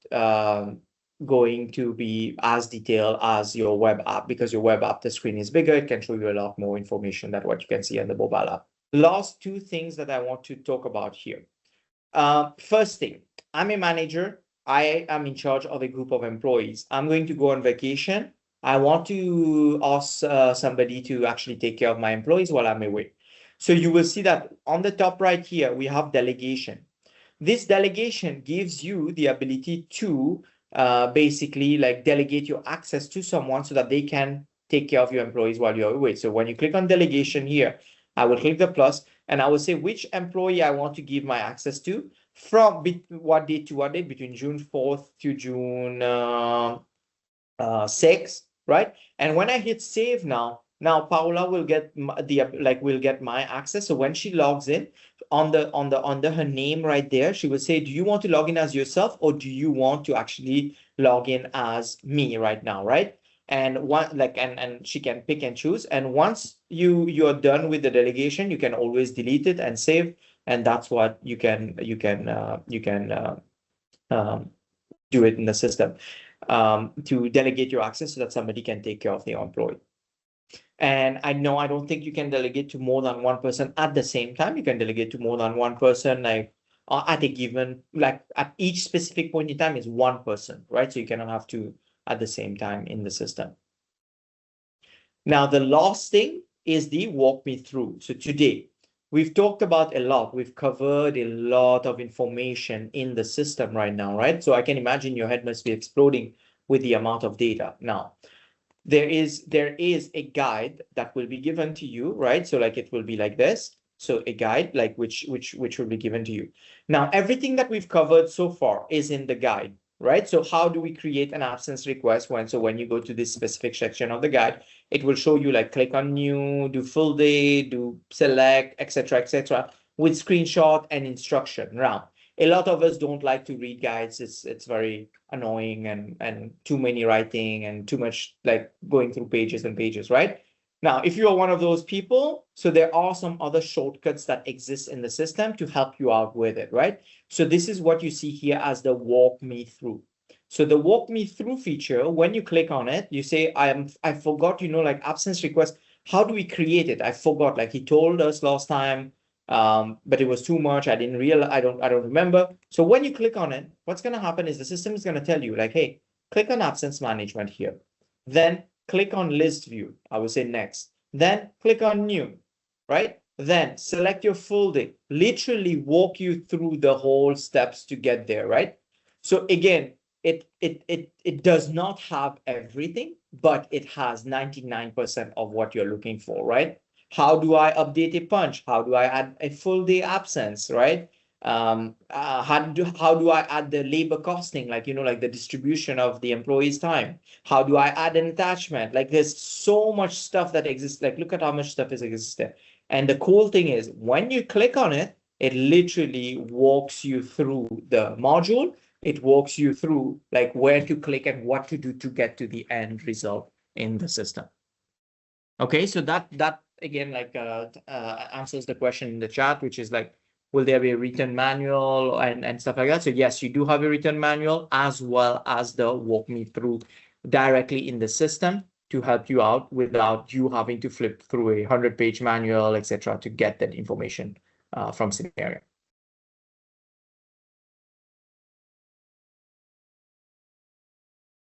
going to be as detailed as your web app, because your web app, the screen is bigger. It can show you a lot more information than what you can see on the mobile app. Last two things that I want to talk about here. First thing, I'm a manager. I am in charge of a group of employees. I'm going to go on vacation. I want to ask somebody to actually take care of my employees while I'm away. So you will see that on the top right here, we have delegation. This delegation gives you the ability to basically like delegate your access to someone so that they can take care of your employees while you're away. So when you click on delegation here, I will click the plus and I will say which employee I want to give my access to from what date to what date, between June 4th to June 6th, right? And when I hit save now Paula will get will get my access. So when she logs in, under her name right there, she will say, do you want to log in as yourself, or do you want to actually log in as me right now, right? And and she can pick and choose. And once you're done with the delegation, you can always delete it and save. And that's what you can do it in the system, to delegate your access so that somebody can take care of the employee. And I know I don't think you can delegate to more than one person at the same time. You can delegate to more than one person, like at a given, like at each specific point in time is one person, right? So you cannot have two at the same time in the system. Now, the last thing is the walk me through. So today, we've talked about a lot. We've covered a lot of information in the system right now, right? So I can imagine your head must be exploding with the amount of data. Now, there is a guide that will be given to you, right? So like it will be like this. So a guide like which will be given to you. Now, everything that we've covered so far is in the guide, right? So how do we create an absence request? When you go to this specific section of the guide, it will show you like click on new, do full day, do select, etc., with screenshot and instruction. Now, a lot of us don't like to read guides. It's very annoying and too many writing and too much like going through pages and pages, right? Now, if you are one of those people, so there are some other shortcuts that exist in the system to help you out with it, right? So this is what you see here as the walk me through. So the walk me through feature, when you click on it, you say, I forgot, like absence request. How do we create it? I forgot, like he told us last time, but it was too much. I didn't realize, I don't remember. So when you click on it, what's going to happen is the system is going to tell you like, hey, click on absence management here. Then click on list view. I will say next. Then click on new, right? Then select your full day, literally walk you through the whole steps to get there, right? So again, it does not have everything, but it has 99% of what you're looking for, right? How do I update a punch? How do I add a full day absence, right? How do I add the labor costing, like the distribution of the employee's time? How do I add an attachment? Like there's so much stuff that exists. Like look at how much stuff is existing. And the cool thing is when you click on it, it literally walks you through the module. It walks you through like where to click and what to do to get to the end result in the system. Okay, so that again answers the question in the chat, which is like, will there be a written manual and stuff like that? So yes, you do have a written manual as well as the walk me through directly in the system. to help you out without you having to flip through a 100-page manual, etc., to get that information from Synerion.